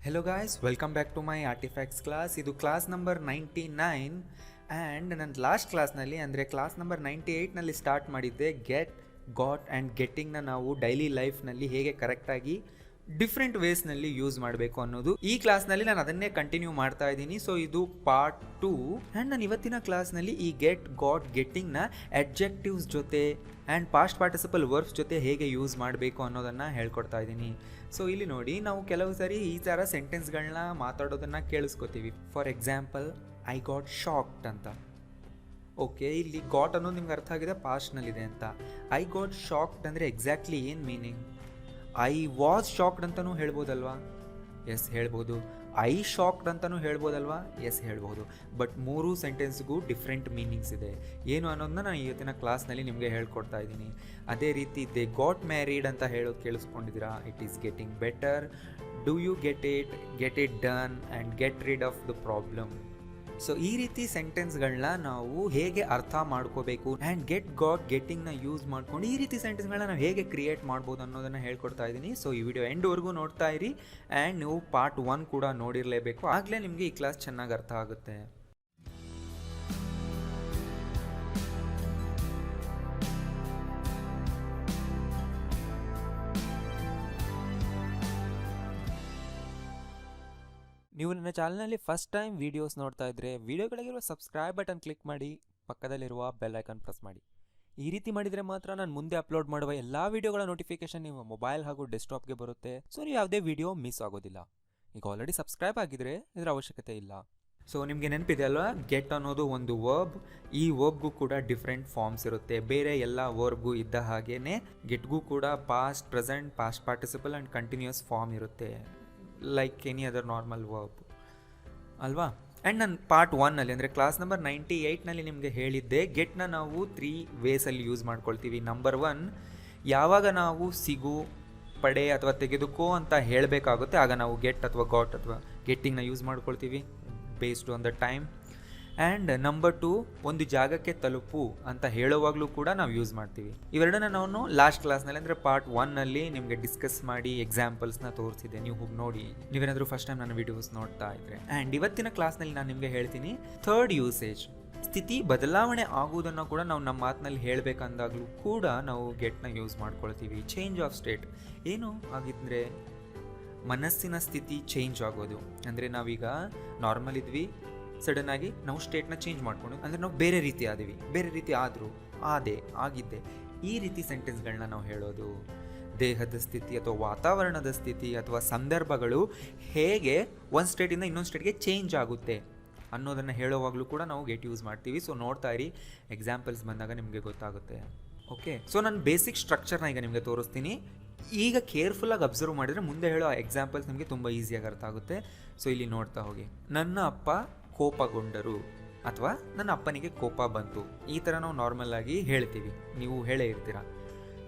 Hello guys, welcome back to my Artifacts class. ಇದು class number 99 and ನನ್ನ last ಕ್ಲಾಸ್ನಲ್ಲಿ ಅಂದರೆ ಕ್ಲಾಸ್ ನಂಬರ್ 98ನಲ್ಲಿ ಸ್ಟಾರ್ಟ್ ಮಾಡಿದ್ದೆ ಗೆಟ್, ಗಾಟ್ ಆ್ಯಂಡ್ ಗೆಟ್ಟಿಂಗ್ನ ನಾವು ಡೈಲಿ ಲೈಫ್ನಲ್ಲಿ ಹೇಗೆ ಕರೆಕ್ಟಾಗಿ ಡಿಫ್ರೆಂಟ್ ವೇಸ್ನಲ್ಲಿ ಯೂಸ್ ಮಾಡಬೇಕು ಅನ್ನೋದು ಈ ಕ್ಲಾಸ್ನಲ್ಲಿ ನಾನು ಅದನ್ನೇ ಕಂಟಿನ್ಯೂ ಮಾಡ್ತಾ ಇದ್ದೀನಿ. ಸೊ ಇದು ಪಾರ್ಟ್ 2 ಆ್ಯಂಡ್ ನಾನು ಇವತ್ತಿನ ಕ್ಲಾಸ್ನಲ್ಲಿ ಈ ಗೆಟ್, ಗಾಟ್, ಗೆಟ್ಟಿಂಗ್ನ ಅಡ್ಜೆಕ್ಟಿವ್ಸ್ ಜೊತೆ ಆ್ಯಂಡ್ ಪಾಸ್ಟ್ ಪಾರ್ಟಿಸಿಪಲ್ ವರ್ಬ್ಸ್ ಜೊತೆ ಹೇಗೆ ಯೂಸ್ ಮಾಡಬೇಕು ಅನ್ನೋದನ್ನು ಹೇಳ್ಕೊಡ್ತಾ ಇದ್ದೀನಿ. ಸೊ ಇಲ್ಲಿ ನೋಡಿ, ನಾವು ಕೆಲವು ಸರಿ ಈ ಥರ ಸೆಂಟೆನ್ಸ್ಗಳನ್ನ ಮಾತಾಡೋದನ್ನು ಕೇಳಿಸ್ಕೊತೀವಿ. For example, I got shocked ಅಂತ. ಓಕೆ, ಇಲ್ಲಿ ಗಾಟ್ ಅನ್ನೋದು ನಿಮ್ಗೆ ಅರ್ಥ ಆಗಿದೆ, ಪಾಸ್ಟ್ನಲ್ಲಿದೆ ಅಂತ. ಐ ಗಾಟ್ ಶಾಕ್ಡ್ ಅಂದರೆ ಎಕ್ಸಾಕ್ಟ್ಲಿ ಏನು ಮೀನಿಂಗ್? ಐ ವಾಸ್ ಶಾಕ್ಡ್ ಅಂತಲೂ ಹೇಳ್ಬೋದಲ್ವಾ? ಎಸ್ ಹೇಳ್ಬೋದು. ಐ ಶಾಕ್ಡ್ ಅಂತಲೂ ಹೇಳ್ಬೋದಲ್ವಾ? ಎಸ್ ಹೇಳ್ಬೋದು. ಬಟ್ ಮೂರು ಸೆಂಟೆನ್ಸ್ಗೂ ಡಿಫ್ರೆಂಟ್ ಮೀನಿಂಗ್ಸ್ ಇದೆ. ಏನು ಅನ್ನೋದನ್ನ ನಾನು ಇವತ್ತಿನ ಕ್ಲಾಸ್ನಲ್ಲಿ ನಿಮಗೆ ಹೇಳ್ಕೊಡ್ತಾ ಇದ್ದೀನಿ. ಅದೇ ರೀತಿ ದೇ ಗಾಟ್ ಮ್ಯಾರಿಡ್ ಅಂತ ಹೇಳೋದು ಕೇಳಿಸ್ಕೊಂಡಿದ್ದೀರಾ? It is getting better. Do you get it done and get rid of the problem. So ಈ ರೀತಿ ಸೆಂಟೆನ್ಸ್ಗಳನ್ನ ನಾವು ಹೇಗೆ ಅರ್ಥ ಮಾಡ್ಕೋಬೇಕು ಆ್ಯಂಡ್ ಗೆಟ್, ಗಾಟ್, ಗೆಟ್ಟಿಂಗ್ನ ಯೂಸ್ ಮಾಡ್ಕೊಂಡು ಈ ರೀತಿ ಸೆಂಟೆನ್ಸ್ಗಳನ್ನ ನಾವು ಹೇಗೆ ಕ್ರಿಯೇಟ್ ಮಾಡ್ಬೋದು ಅನ್ನೋದನ್ನು ಹೇಳ್ಕೊಡ್ತಾ ಇದ್ದೀನಿ. ಸೊ ಈ ವಿಡಿಯೋ ಎಂಡ್ವರೆಗೂ ನೋಡ್ತಾ ಇರಿ ಆ್ಯಂಡ್ ನೀವು ಪಾರ್ಟ್ 1 ಕೂಡ ನೋಡಿರಲೇಬೇಕು, ಆಗಲೇ ನಿಮಗೆ ಈ ಕ್ಲಾಸ್ ಚೆನ್ನಾಗಿ ಅರ್ಥ ಆಗುತ್ತೆ. ನೀವು ನನ್ನ ಚಾನಲ್ನಲ್ಲಿ ಫಸ್ಟ್ ಟೈಮ್ ವೀಡಿಯೋಸ್ ನೋಡ್ತಾ ಇದ್ದರೆ ವೀಡಿಯೋಗಳಿಗಿರುವ ಸಬ್ಸ್ಕ್ರೈಬ್ ಬಟನ್ ಕ್ಲಿಕ್ ಮಾಡಿ, ಪಕ್ಕದಲ್ಲಿರುವ ಬೆಲ್ ಐಕಾನ್ ಪ್ರೆಸ್ ಮಾಡಿ. ಈ ರೀತಿ ಮಾಡಿದರೆ ಮಾತ್ರ ನಾನು ಮುಂದೆ ಅಪ್ಲೋಡ್ ಮಾಡುವ ಎಲ್ಲ ವೀಡಿಯೋಗಳ ನೋಟಿಫಿಕೇಶನ್ ನಿಮ್ಮ ಮೊಬೈಲ್ ಹಾಗೂ ಡೆಸ್ಕ್ಟಾಪ್ಗೆ ಬರುತ್ತೆ. ಸೊ ನೀವು ಯಾವುದೇ ವೀಡಿಯೋ ಮಿಸ್ ಆಗೋದಿಲ್ಲ. ಈಗ ಆಲ್ರೆಡಿ ಸಬ್ಸ್ಕ್ರೈಬ್ ಆಗಿದ್ರೆ ಇದರ ಅವಶ್ಯಕತೆ ಇಲ್ಲ. ಸೊ ನಿಮಗೆ ನೆನಪಿದೆ ಅಲ್ವಾ, ಗೆಟ್ ಅನ್ನೋದು ಒಂದು ವರ್ಬ್. ಈ ವರ್ಬ್ಗೂ ಕೂಡ ಡಿಫ್ರೆಂಟ್ ಫಾರ್ಮ್ಸ್ ಇರುತ್ತೆ. ಬೇರೆ ಎಲ್ಲ ವರ್ಬ್ಗೂ ಇದ್ದ ಹಾಗೇನೆ ಗೆಟ್ಗೂ ಕೂಡ past, present, past participle and continuous form ಇರುತ್ತೆ, like any other normal verb ಅಲ್ವಾ. ಆ್ಯಂಡ್ ನಾನು ಪಾರ್ಟ್ 1ನಲ್ಲಿ ಅಂದರೆ ಕ್ಲಾಸ್ ನಂಬರ್ 98ನಲ್ಲಿ ನಿಮಗೆ ಹೇಳಿದ್ದೆ ಗೆಟ್ನ ನಾವು 3 ವೇಸಲ್ಲಿ ಯೂಸ್ ಮಾಡ್ಕೊಳ್ತೀವಿ. ನಂಬರ್ 1, ಯಾವಾಗ ನಾವು ಸಿಗು, ಪಡೆ ಅಥವಾ ತೆಗೆದುಕೋ ಅಂತ ಹೇಳಬೇಕಾಗುತ್ತೆ ಆಗ ನಾವು ಗೆಟ್ ಅಥವಾ ಗಾಟ್ ಅಥವಾ ಗೆಟ್ಟಿಂಗ್ನ ಯೂಸ್ ಮಾಡ್ಕೊಳ್ತೀವಿ based on the time. And number 2, ಒಂದು ಜಾಗಕ್ಕೆ ತಲುಪು ಅಂತ ಹೇಳುವಾಗಲೂ ಕೂಡ ನಾವು ಯೂಸ್ ಮಾಡ್ತೀವಿ. ಇವೆರಡನ್ನ ನಾನು ಲಾಸ್ಟ್ ಕ್ಲಾಸ್ನಲ್ಲಿ ಅಂದರೆ ಪಾರ್ಟ್ 1ನಲ್ಲಿ ನಿಮಗೆ ಡಿಸ್ಕಸ್ ಮಾಡಿ ಎಕ್ಸಾಂಪಲ್ಸ್ನ ತೋರಿಸಿದೆ. ನೀವು ಹೋಗಿ ನೋಡಿ, ನೀವೇನಾದರೂ ಫಸ್ಟ್ ಟೈಮ್ ನನ್ನ ವೀಡಿಯೋಸ್ ನೋಡ್ತಾ ಇದ್ರೆ. ಆ್ಯಂಡ್ ಇವತ್ತಿನ ಕ್ಲಾಸ್ನಲ್ಲಿ ನಾನು ನಿಮಗೆ ಹೇಳ್ತೀನಿ ಥರ್ಡ್ ಯೂಸೇಜ್. ಸ್ಥಿತಿ ಬದಲಾವಣೆ ಆಗುವುದನ್ನು ಕೂಡ ನಾವು ನಮ್ಮ ಮಾತಿನಲ್ಲಿ ಹೇಳಬೇಕಂದಾಗಲೂ ಕೂಡ ನಾವು ಗೆಟ್ನ ಯೂಸ್ ಮಾಡ್ಕೊಳ್ತೀವಿ. ಚೇಂಜ್ ಆಫ್ ಸ್ಟೇಟ್ ಏನು ಆಗಿದ್ರೆ ಮನಸ್ಸಿನ ಸ್ಥಿತಿ ಚೇಂಜ್ ಆಗೋದು. ಅಂದರೆ ನಾವೀಗ ನಾರ್ಮಲ್ ಇದ್ವಿ, ಸಡನ್ ಆಗಿ ನಾವು ಸ್ಟೇಟ್ನ ಚೇಂಜ್ ಮಾಡ್ಕೊಂಡು ಅಂದರೆ ನಾವು ಬೇರೆ ರೀತಿ ಆದಿವಿ, ಬೇರೆ ರೀತಿ ಆದರೂ, ಆಗಿದ್ದೆ, ಈ ರೀತಿ ಸೆಂಟೆನ್ಸ್ಗಳನ್ನ ನಾವು ಹೇಳೋದು. ದೇಹದ ಸ್ಥಿತಿ ಅಥವಾ ವಾತಾವರಣದ ಸ್ಥಿತಿ ಅಥವಾ ಸಂದರ್ಭಗಳು ಹೇಗೆ ಒಂದು ಸ್ಟೇಟಿಂದ ಇನ್ನೊಂದು ಸ್ಟೇಟ್ಗೆ ಚೇಂಜ್ ಆಗುತ್ತೆ ಅನ್ನೋದನ್ನು ಹೇಳೋವಾಗಲೂ ಕೂಡ ನಾವು ಗೆಟ್ ಯೂಸ್ ಮಾಡ್ತೀವಿ. ಸೊ ನೋಡ್ತಾ ಇರಿ, ಎಕ್ಸಾಂಪಲ್ಸ್ ಬಂದಾಗ ನಿಮಗೆ ಗೊತ್ತಾಗುತ್ತೆ. ಓಕೆ, ಸೊ ನಾನು ಬೇಸಿಕ್ ಸ್ಟ್ರಕ್ಚರ್ನ ಈಗ ನಿಮಗೆ ತೋರಿಸ್ತೀನಿ. ಈಗ ಕೇರ್ಫುಲ್ಲಾಗಿ ಅಬ್ಸರ್ವ್ ಮಾಡಿದರೆ ಮುಂದೆ ಹೇಳೋ ಎಕ್ಸಾಂಪಲ್ಸ್ ನಿಮಗೆ ತುಂಬ ಈಸಿಯಾಗಿ ಅರ್ಥ ಆಗುತ್ತೆ. ಸೊ ಇಲ್ಲಿ ನೋಡ್ತಾ ಹೋಗಿ. ನನ್ನ ಅಪ್ಪ ಕೋಪಗೊಂಡರು ಅಥವಾ ನನ್ನ ಅಪ್ಪನಿಗೆ ಕೋಪ ಬಂತು, ಈ ಥರ ನಾವು ನಾರ್ಮಲ್ ಆಗಿ ಹೇಳ್ತೀವಿ. ನೀವು ಹೇಳೇ ಇರ್ತೀರ,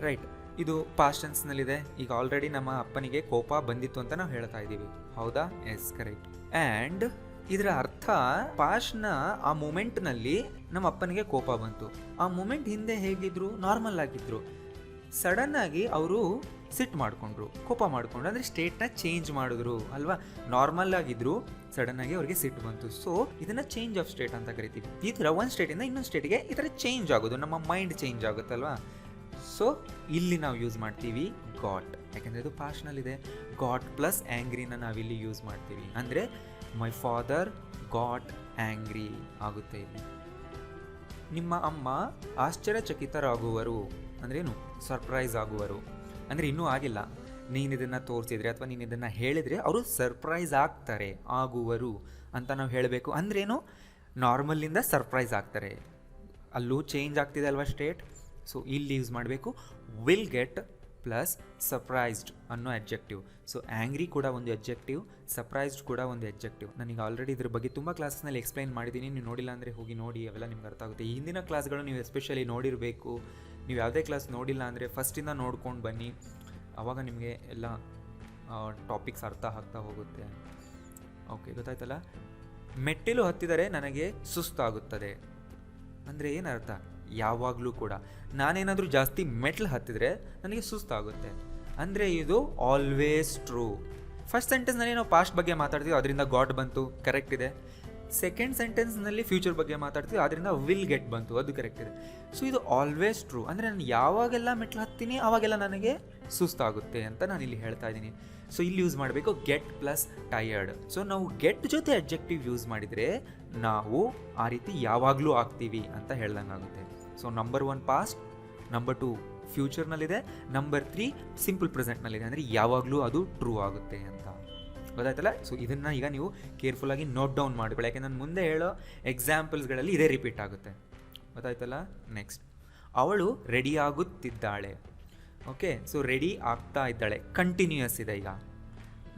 ರೈಟ್? ಇದು ಪಾಸ್ಟ್ ಟೆನ್ಸ್ನಲ್ಲಿದೆ. ಈಗ ಆಲ್ರೆಡಿ ನಮ್ಮ ಅಪ್ಪನಿಗೆ ಕೋಪ ಬಂದಿತ್ತು ಅಂತ ನಾವು ಹೇಳ್ತಾ ಇದ್ದೀವಿ, ಹೌದಾ? S, correct. ಆ್ಯಂಡ್ ಇದರ ಅರ್ಥ ಪಾಸ್ಟ್ನ ಆ ಮೂಮೆಂಟ್ನಲ್ಲಿ ನಮ್ಮ ಅಪ್ಪನಿಗೆ ಕೋಪ ಬಂತು. ಆ ಮೂಮೆಂಟ್ ಹಿಂದೆ ಹೇಗಿದ್ರು? ನಾರ್ಮಲ್ ಆಗಿದ್ರು. ಸಡನ್ ಆಗಿ ಅವರು ಸಿಟ್ ಮಾಡಿಕೊಂಡ್ರು, ಕೋಪ ಮಾಡಿಕೊಂಡ್ರು, ಅಂದರೆ ಸ್ಟೇಟ್ನ ಚೇಂಜ್ ಮಾಡಿದ್ರು ಅಲ್ವಾ. ನಾರ್ಮಲ್ ಆಗಿದ್ರು, ಸಡನ್ ಆಗಿ ಅವ್ರಿಗೆ ಸಿಟ್ಟು ಬಂತು. ಸೊ ಇದನ್ನು ಚೇಂಜ್ ಆಫ್ ಸ್ಟೇಟ್ ಅಂತ ಕರಿತೀವಿ. ಈ ಥರ ಒಂದು ಸ್ಟೇಟಿಂದ ಇನ್ನೊಂದು ಸ್ಟೇಟಿಗೆ ಈ ಥರ ಚೇಂಜ್ ಆಗೋದು, ನಮ್ಮ ಮೈಂಡ್ ಚೇಂಜ್ ಆಗುತ್ತಲ್ವಾ. ಸೊ ಇಲ್ಲಿ ನಾವು ಯೂಸ್ ಮಾಡ್ತೀವಿ ಗಾಟ್, ಯಾಕೆಂದರೆ ಇದು ಪಾಸ್ಟ್ನಲ್ಲಿದೆ. ಗಾಟ್ ಪ್ಲಸ್ ಆ್ಯಂಗ್ರಿನ ನಾವಿಲ್ಲಿ ಯೂಸ್ ಮಾಡ್ತೀವಿ. ಅಂದರೆ ಮೈ ಫಾದರ್ ಗಾಟ್ ಆ್ಯಂಗ್ರಿ ಆಗುತ್ತೆ ಇಲ್ಲಿ. ನಿಮ್ಮ ಅಮ್ಮ ಆಶ್ಚರ್ಯಚಕಿತರಾಗುವರು ಅಂದ್ರೇನು? ಸರ್ಪ್ರೈಸ್ ಆಗುವರು. ಅಂದರೆ ಇನ್ನೂ ಆಗಿಲ್ಲ, ನೀನು ಇದನ್ನು ತೋರಿಸಿದ್ರೆ ಅಥವಾ ನೀನು ಇದನ್ನು ಹೇಳಿದರೆ ಅವರು ಸರ್ಪ್ರೈಸ್ ಆಗ್ತಾರೆ, ಆಗುವರು ಅಂತ ನಾವು ಹೇಳಬೇಕು. ಅಂದ್ರೇನು? ನಾರ್ಮಲ್ಲಿಂದ ಸರ್ಪ್ರೈಸ್ ಆಗ್ತಾರೆ, ಅಲ್ಲೂ ಚೇಂಜ್ ಆಗ್ತಿದೆ ಅಲ್ವಾ ಸ್ಟೇಟ್. ಸೊ ಇಲ್ಲಿ ಯೂಸ್ ಮಾಡಬೇಕು ವಿಲ್ ಗೆಟ್ ಪ್ಲಸ್ ಸರ್ಪ್ರೈಸ್ಡ್ ಅನ್ನೋ ಅಡ್ಜೆಕ್ಟಿವ್. ಸೊ ಆ್ಯಂಗ್ರಿ ಕೂಡ ಒಂದು ಅಡ್ಜೆಕ್ಟಿವ್, ಸರ್ಪ್ರೈಸ್ಡ್ ಕೂಡ ಒಂದು ಅಡ್ಜೆಕ್ಟಿವ್. ನನಗೆ ಆಲ್ರೆಡಿ ಇದ್ರ ಬಗ್ಗೆ ತುಂಬ ಕ್ಲಾಸಸ್ನಲ್ಲಿ ಎಕ್ಸ್ಪ್ಲೈನ್ ಮಾಡಿದ್ದೀನಿ. ನೀವು ನೋಡಿಲ್ಲ ಅಂದರೆ ಹೋಗಿ ನೋಡಿ, ಅವೆಲ್ಲ ನಿಮ್ಗೆ ಅರ್ಥ ಆಗುತ್ತೆ. ಈ ಹಿಂದಿನ ಕ್ಲಾಸ್ಗಳು ನೀವು ಎಸ್ಪೆಷಲಿ ನೋಡಿರಬೇಕು. ನೀವು ಯಾವುದೇ ಕ್ಲಾಸ್ ನೋಡಿಲ್ಲ ಅಂದರೆ ಫಸ್ಟಿಂದ ನೋಡ್ಕೊಂಡು ಬನ್ನಿ, ಆವಾಗ ನಿಮಗೆ ಎಲ್ಲ ಟಾಪಿಕ್ಸ್ ಅರ್ಥ ಆಗ್ತಾ ಹೋಗುತ್ತೆ. ಓಕೆ, ಗೊತ್ತಾಯ್ತಲ್ಲ? ಮೆಟ್ಟಿಲು ಹತ್ತಿದರೆ ನನಗೆ ಸುಸ್ತಾಗುತ್ತದೆ ಅಂದರೆ ಏನರ್ಥ? ಯಾವಾಗಲೂ ಕೂಡ ನಾನೇನಾದರೂ ಜಾಸ್ತಿ ಮೆಟ್ಲು ಹತ್ತಿದ್ರೆ ನನಗೆ ಸುಸ್ತಾಗುತ್ತೆ. ಅಂದರೆ ಇದು ಆಲ್ವೇಸ್ ಟ್ರೂ. ಫಸ್ಟ್ ಸೆಂಟೆನ್ಸ್ನಲ್ಲಿ ನಾವು ಪಾಸ್ಟ್ ಬಗ್ಗೆ ಮಾತಾಡ್ತೀವಿ, ಅದರಿಂದ ಗಾಟ್ ಬಂತು, ಕರೆಕ್ಟ್ ಇದೆ. ಸೆಕೆಂಡ್ ಸೆಂಟೆನ್ಸ್ನಲ್ಲಿ ಫ್ಯೂಚರ್ ಬಗ್ಗೆ ಮಾತಾಡ್ತೀವಿ, ಅದರಿಂದ ವಿಲ್ ಗೆಟ್ ಬಂತು, ಅದು ಕರೆಕ್ಟ್ ಇದೆ. ಸೊ ಇದು ಆಲ್ವೇಸ್ ಟ್ರೂ. ಅಂದರೆ ನಾನು ಯಾವಾಗೆಲ್ಲ ಮೆಟ್ಲು ಹತ್ತೀನಿ ಆವಾಗೆಲ್ಲ ನನಗೆ ಸುಸ್ತಾಗುತ್ತೆ ಅಂತ ನಾನು ಇಲ್ಲಿ ಹೇಳ್ತಾ ಇದ್ದೀನಿ. ಸೊ ಇಲ್ಲಿ ಯೂಸ್ ಮಾಡಬೇಕು ಗೆಟ್ ಪ್ಲಸ್ ಟಯರ್ಡ್. ಸೊ ನಾವು ಗೆಟ್ ಜೊತೆ ಅಡ್ಜೆಕ್ಟಿವ್ ಯೂಸ್ ಮಾಡಿದರೆ ನಾವು ಆ ರೀತಿ ಯಾವಾಗಲೂ ಆಗ್ತೀವಿ ಅಂತ ಹೇಳ್ದಂಗೆ ಆಗುತ್ತೆ. ಸೊ ನಂಬರ್ 1 ಪಾಸ್ಟ್, ನಂಬರ್ 2 ಫ್ಯೂಚರ್ನಲ್ಲಿದೆ, ನಂಬರ್ 3 ಸಿಂಪಲ್ ಪ್ರೆಸೆಂಟ್ನಲ್ಲಿದೆ. ಅಂದರೆ ಯಾವಾಗಲೂ ಅದು ಟ್ರೂ ಆಗುತ್ತೆ ಅಂತ ಗೊತ್ತಾಯ್ತಲ್ಲ. ಸೊ ಇದನ್ನು ಈಗ ನೀವು ಕೇರ್ಫುಲ್ಲಾಗಿ ನೋಟ್ ಡೌನ್ ಮಾಡ್ಕೊಳ್ಳಿ, ಯಾಕೆ ನಾನು ಮುಂದೆ ಹೇಳೋ ಎಕ್ಸಾಂಪಲ್ಸ್ಗಳಲ್ಲಿ ಇದೇ ರಿಪೀಟ್ ಆಗುತ್ತೆ. ಗೊತ್ತಾಯ್ತಲ್ಲ. ನೆಕ್ಸ್ಟ್, ಅವಳು ರೆಡಿ ಆಗುತ್ತಿದ್ದಾಳೆ. ಓಕೆ, ಸೊ ರೆಡಿ ಆಗ್ತಾ ಇದ್ದಾಳೆ ಕಂಟಿನ್ಯೂಯಸ್ ಇದೆ. ಈಗ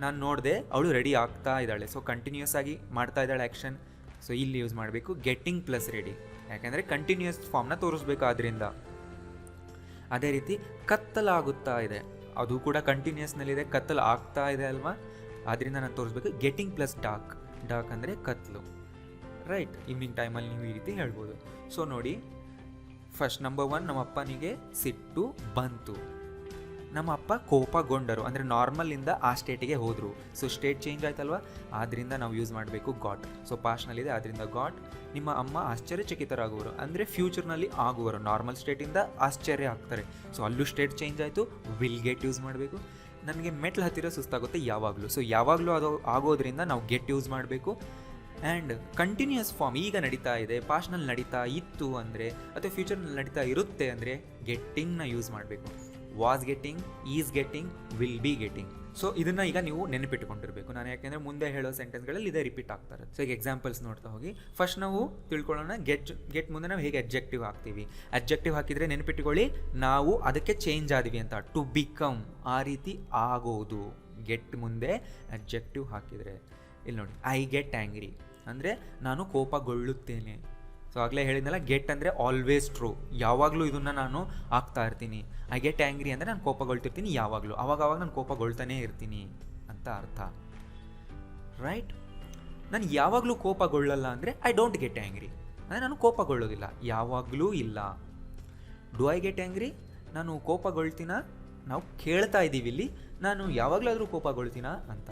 ನಾನು ನೋಡಿದೆ ಅವಳು ರೆಡಿ ಆಗ್ತಾ ಇದ್ದಾಳೆ, ಸೊ ಕಂಟಿನ್ಯೂಯಸ್ ಆಗಿ ಮಾಡ್ತಾ ಇದ್ದಾಳೆ ಆ್ಯಕ್ಷನ್. ಸೊ ಇಲ್ಲಿ ಯೂಸ್ ಮಾಡಬೇಕು ಗೆಟ್ಟಿಂಗ್ ಪ್ಲಸ್ ರೆಡಿ, ಯಾಕೆಂದರೆ ಕಂಟಿನ್ಯೂಯಸ್ ಫಾರ್ಮ್ನ ತೋರಿಸ್ಬೇಕು ಆದ್ದರಿಂದ. ಅದೇ ರೀತಿ ಕತ್ತಲಾಗುತ್ತಾ ಇದೆ, ಅದು ಕೂಡ ಕಂಟಿನ್ಯೂಸ್ನಲ್ಲಿದೆ, ಕತ್ತಲು ಆಗ್ತಾ ಇದೆ ಅಲ್ವಾ, ಆದ್ದರಿಂದ ನಾನು ತೋರಿಸ್ಬೇಕು ಗೆಟ್ಟಿಂಗ್ ಪ್ಲಸ್ ಡಾರ್ಕ್. ಡಾರ್ಕ್ ಅಂದರೆ ಕತ್ಲು, ರೈಟ್. ಈವ್ನಿಂಗ್ ಟೈಮಲ್ಲಿ ನೀವು ಈ ರೀತಿ ಹೇಳ್ಬೋದು. ಸೊ ನೋಡಿ, ಫಸ್ಟ್ ನಂಬರ್ 1, ನಮ್ಮ ಅಪ್ಪನಿಗೆ ಸಿಟ್ಟು ಬಂತು. ನಮ್ಮ ಅಪ್ಪ ಕೋಪಗೊಂಡರು, ಅಂದರೆ ನಾರ್ಮಲಿಂದ ಆ ಸ್ಟೇಟಿಗೆ ಹೋದರು. ಸೊ ಸ್ಟೇಟ್ ಚೇಂಜ್ ಆಯ್ತಲ್ವ, ಆದ್ದರಿಂದ ನಾವು ಯೂಸ್ ಮಾಡಬೇಕು ಗಾಟ್. ಸೊ ಪಾಸ್ಟ್ನಲ್ಲಿದೆ, ಆದ್ದರಿಂದ ಗಾಟ್. ನಿಮ್ಮ ಅಮ್ಮ ಆಶ್ಚರ್ಯಚಕಿತರಾಗುವರು, ಅಂದರೆ ಫ್ಯೂಚರ್ನಲ್ಲಿ ಆಗುವರು. ನಾರ್ಮಲ್ ಸ್ಟೇಟಿಂದ ಆಶ್ಚರ್ಯ ಆಗ್ತಾರೆ, ಸೊ ಅಲ್ಲೂ ಸ್ಟೇಟ್ ಚೇಂಜ್ ಆಯಿತು, ವಿಲ್ ಗೆಟ್ ಯೂಸ್ ಮಾಡಬೇಕು. ನನಗೆ ಮೆಟ್ಲು ಹತ್ತಿರ ಸುಸ್ತಾಗುತ್ತೆ ಯಾವಾಗಲೂ, ಸೊ ಯಾವಾಗಲೂ ಅದು ಆಗೋದ್ರಿಂದ ನಾವು ಗೆಟ್ ಯೂಸ್ ಮಾಡಬೇಕು. ಆ್ಯಂಡ್ ಕಂಟಿನ್ಯೂಯಸ್ ಫಾರ್ಮ್ ಈಗ ನಡೀತಾ ಇದೆ, ಪಾಸ್ಟ್ನಲ್ಲಿ ನಡೀತಾ ಇತ್ತು ಅಂದರೆ ಅಥವಾ ಫ್ಯೂಚರ್ನಲ್ಲಿ ನಡೀತಾ ಇರುತ್ತೆ ಅಂದರೆ ಗೆಟ್ಟಿಂಗ್ನ ಯೂಸ್ ಮಾಡಬೇಕು. Was getting, is getting, will be getting. So ಇದನ್ನು ಈಗ ನೀವು ನೆನಪಿಟ್ಟುಕೊಂಡಿರಬೇಕು ನಾನು, ಯಾಕೆಂದರೆ ಮುಂದೆ ಹೇಳೋ ಸೆಂಟೆನ್ಸ್ಗಳಲ್ಲಿ ಇದೇ ರಿಪೀಟ್ ಆಗ್ತಾರೆ. ಸೊ ಈಗ ಎಕ್ಸಾಂಪಲ್ಸ್ ನೋಡ್ತಾ ಹೋಗಿ. ಫಸ್ಟ್ ನಾವು ತಿಳ್ಕೊಳ್ಳೋಣ ಗೆಟ್ ಮುಂದೆ ನಾವು ಹೇಗೆ ಅಡ್ಜೆಕ್ಟಿವ್ ಹಾಕ್ತೀವಿ. ಅಡ್ಜೆಕ್ಟಿವ್ ಹಾಕಿದರೆ ನೆನಪಿಟ್ಟುಕೊಳ್ಳಿ, ನಾವು ಅದಕ್ಕೆ ಚೇಂಜ್ ಆದ್ವಿ ಅಂತ, ಟು ಬಿಕಮ್, ಆ ರೀತಿ ಆಗೋದು. ಗೆಟ್ ಮುಂದೆ ಅಡ್ಜೆಕ್ಟಿವ್ ಹಾಕಿದರೆ ಇಲ್ಲಿ ನೋಡಿ, ಐ ಗೆಟ್ ಆ್ಯಂಗ್ರಿ ಅಂದರೆ ನಾನು ಕೋಪಗೊಳ್ಳುತ್ತೇನೆ. ಸೊ ಆಗಲೇ ಹೇಳಿದ್ನಲ್ಲ, ಗೆಟ್ ಅಂದರೆ ಆಲ್ವೇಸ್ ಟ್ರೂ, ಯಾವಾಗಲೂ ಇದನ್ನು ನಾನು ಆಗ್ತಾ ಇರ್ತೀನಿ. ಐ ಗೆಟ್ ಆ್ಯಂಗ್ರಿ ಅಂದರೆ ನಾನು ಕೋಪಗೊಳ್ತಿರ್ತೀನಿ ಯಾವಾಗಲೂ, ಅವಾಗ ನಾನು ಕೋಪಗೊಳ್ತಾನೇ ಇರ್ತೀನಿ ಅಂತ ಅರ್ಥ, ರೈಟ್. ನಾನು ಯಾವಾಗಲೂ ಕೋಪಗೊಳ್ಳಲ್ಲ ಅಂದರೆ ಐ ಡೋಂಟ್ ಗೆಟ್ ಆ್ಯಂಗ್ರಿ, ಅಂದರೆ ನಾನು ಕೋಪಗೊಳ್ಳೋದಿಲ್ಲ, ಯಾವಾಗಲೂ ಇಲ್ಲ. ಡು ಐ ಗೆಟ್ ಆ್ಯಂಗ್ರಿ, ನಾನು ಕೋಪಗೊಳ್ತೀನ, ನಾವು ಕೇಳ್ತಾ ಇದ್ದೀವಿ ಇಲ್ಲಿ, ನಾನು ಯಾವಾಗಲಾದರೂ ಕೋಪಗೊಳ್ತೀನಾ ಅಂತ.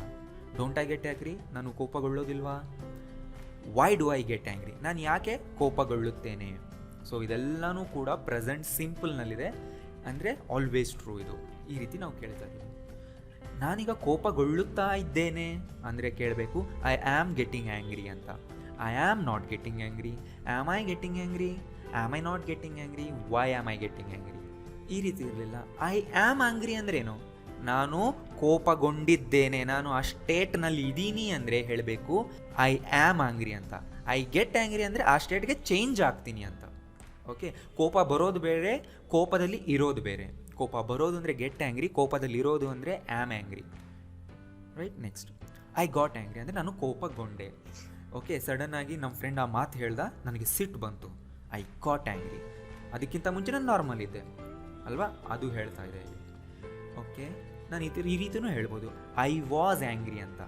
ಡೋಂಟ್ ಐ ಗೆಟ್ ಆ್ಯಂಗ್ರಿ, ನಾನು ಕೋಪಗೊಳ್ಳೋದಿಲ್ವಾ. Why do I get angry, ನಾನು ಯಾಕೆ ಕೋಪಗೊಳ್ಳುತ್ತೇನೆ. ಸೊ ಇದೆಲ್ಲನೂ ಕೂಡ ಪ್ರೆಸೆಂಟ್ ಸಿಂಪಲ್ನಲ್ಲಿದೆ, ಅಂದರೆ ಆಲ್ವೇಸ್ ಟ್ರೂ. ಇದು ಈ ರೀತಿ ನಾವು ಕೇಳ್ತಾ ಇದ್ದೀವಿ. ನಾನೀಗ ಕೋಪಗೊಳ್ಳುತ್ತಾ ಇದ್ದೇನೆ ಅಂದರೆ ಕೇಳಬೇಕು ಐ ಆಮ್ ಗೆಟ್ಟಿಂಗ್ ಆ್ಯಂಗ್ರಿ ಅಂತ. I am not getting angry, am I getting angry, am I not getting angry, why am I getting angry. ಈ ರೀತಿ ಇರಲಿಲ್ಲ. ಐ ಆಮ್ ಆ್ಯಂಗ್ರಿ ಅಂದ್ರೇನು, ನಾನು ಕೋಪಗೊಂಡಿದ್ದೇನೆ, ನಾನು ಆ ಸ್ಟೇಟ್ನಲ್ಲಿ ಇದ್ದೀನಿ ಅಂದರೆ ಹೇಳಬೇಕು ಐ ಆಮ್ ಆ್ಯಂಗ್ರಿ ಅಂತ. ಐ ಗೆಟ್ ಆ್ಯಂಗ್ರಿ ಅಂದರೆ ಆ ಸ್ಟೇಟ್ಗೆ ಚೇಂಜ್ ಆಗ್ತೀನಿ ಅಂತ. ಓಕೆ, ಕೋಪ ಬರೋದು ಬೇರೆ, ಕೋಪದಲ್ಲಿ ಇರೋದು ಬೇರೆ. ಕೋಪ ಬರೋದು ಅಂದರೆ ಗೆಟ್ ಆ್ಯಂಗ್ರಿ, ಕೋಪದಲ್ಲಿ ಇರೋದು ಅಂದರೆ am angry, right. Next, I got angry ಅಂದರೆ ನಾನು ಕೋಪಗೊಂಡೆ. ಓಕೆ, ಸಡನ್ನಾಗಿ ನಮ್ಮ ಫ್ರೆಂಡ್ ಆ ಮಾತು ಹೇಳ್ದ, ನನಗೆ ಸಿಟ್ಟು ಬಂತು, ಐ ಗಾಟ್ ಆ್ಯಂಗ್ರಿ. ಅದಕ್ಕಿಂತ ಮುಂಚೆ ನಾನು ನಾರ್ಮಲ್ ಇದ್ದೆ ಅಲ್ವಾ, ಅದು ಹೇಳ್ತಾ ಇದೆ ಇಲ್ಲಿ. ಓಕೆ, ನಾನು ಈ ರೀತಿಯೂ ಹೇಳ್ಬೋದು ಐ ವಾಸ್ ಆ್ಯಂಗ್ರಿ ಅಂತ.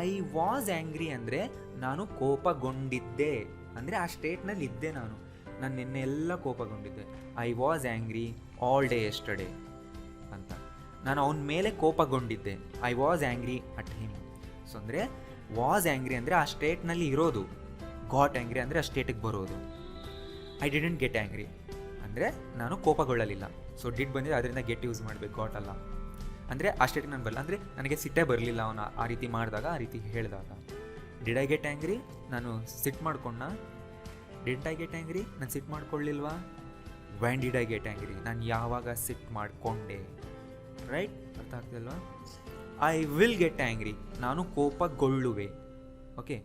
ಐ ವಾಸ್ ಆ್ಯಂಗ್ರಿ ಅಂದರೆ ನಾನು ಕೋಪಗೊಂಡಿದ್ದೆ, ಅಂದರೆ ಆ ಸ್ಟೇಟ್ನಲ್ಲಿ ಇದ್ದೆ ನಾನು ನಿನ್ನೆ ಎಲ್ಲ ಕೋಪಗೊಂಡಿದ್ದೆ. I was angry all day yesterday ಅಂತ, ನಾನು ಅವನ ಮೇಲೆ ಕೋಪಗೊಂಡಿದ್ದೆ. I was angry at him. So ಅಂದರೆ ವಾಸ್ ಆ್ಯಂಗ್ರಿ ಅಂದರೆ ಆ ಸ್ಟೇಟ್ನಲ್ಲಿ ಇರೋದು, ಗಾಟ್ ಆ್ಯಂಗ್ರಿ ಅಂದರೆ ಆ ಸ್ಟೇಟಿಗೆ ಬರೋದು. ಐ ಡಿಡೆಂಟ್ ಗೆಟ್ ಆ್ಯಂಗ್ರಿ ಅಂದರೆ ನಾನು ಕೋಪಗೊಳ್ಳಲಿಲ್ಲ. ಸೊ ಡಿಡ್ ಬಂದಿದೆ, ಅದರಿಂದ ಗೆಟ್ ಯೂಸ್ ಮಾಡಬೇಕು, ಗಾಟ್ ಅಲ್ಲ. ಅಂದರೆ ಆ ಸ್ಟೇಟಿಗೆ ನಾನು ಬರಲ್ಲ, ಅಂದರೆ ನನಗೆ ಸಿಟ್ಟೇ ಬರಲಿಲ್ಲ ಅವನ ಆ ರೀತಿ ಮಾಡಿದಾಗ, ಆ ರೀತಿ ಹೇಳಿದಾಗ. ಡಿಡ್ ಐ ಗೆಟ್ ಆ್ಯಂಗ್ರಿ, ನಾನು ಸಿಟ್ಟು ಮಾಡ್ಕೊಂಡ. ಡಿಡ್ ಐ ಗೆಟ್ ಆ್ಯಂಗ್ರಿ, ನಾನು ಸಿಟ್ಟು ಮಾಡ್ಕೊಳ್ಳಿಲ್ವಾ. When did I get angry, ನಾನು ಯಾವಾಗ ಸಿಟ್ಟು ಮಾಡಿಕೊಂಡೆ, ರೈಟ್. ಅರ್ಥ ಆಗ್ತಿಲ್ವಾ. ಐ ವಿಲ್ ಗೆಟ್ ಆ್ಯಂಗ್ರಿ, ನಾನು ಕೋಪಗೊಳ್ಳುವೆ. ಓಕೆ,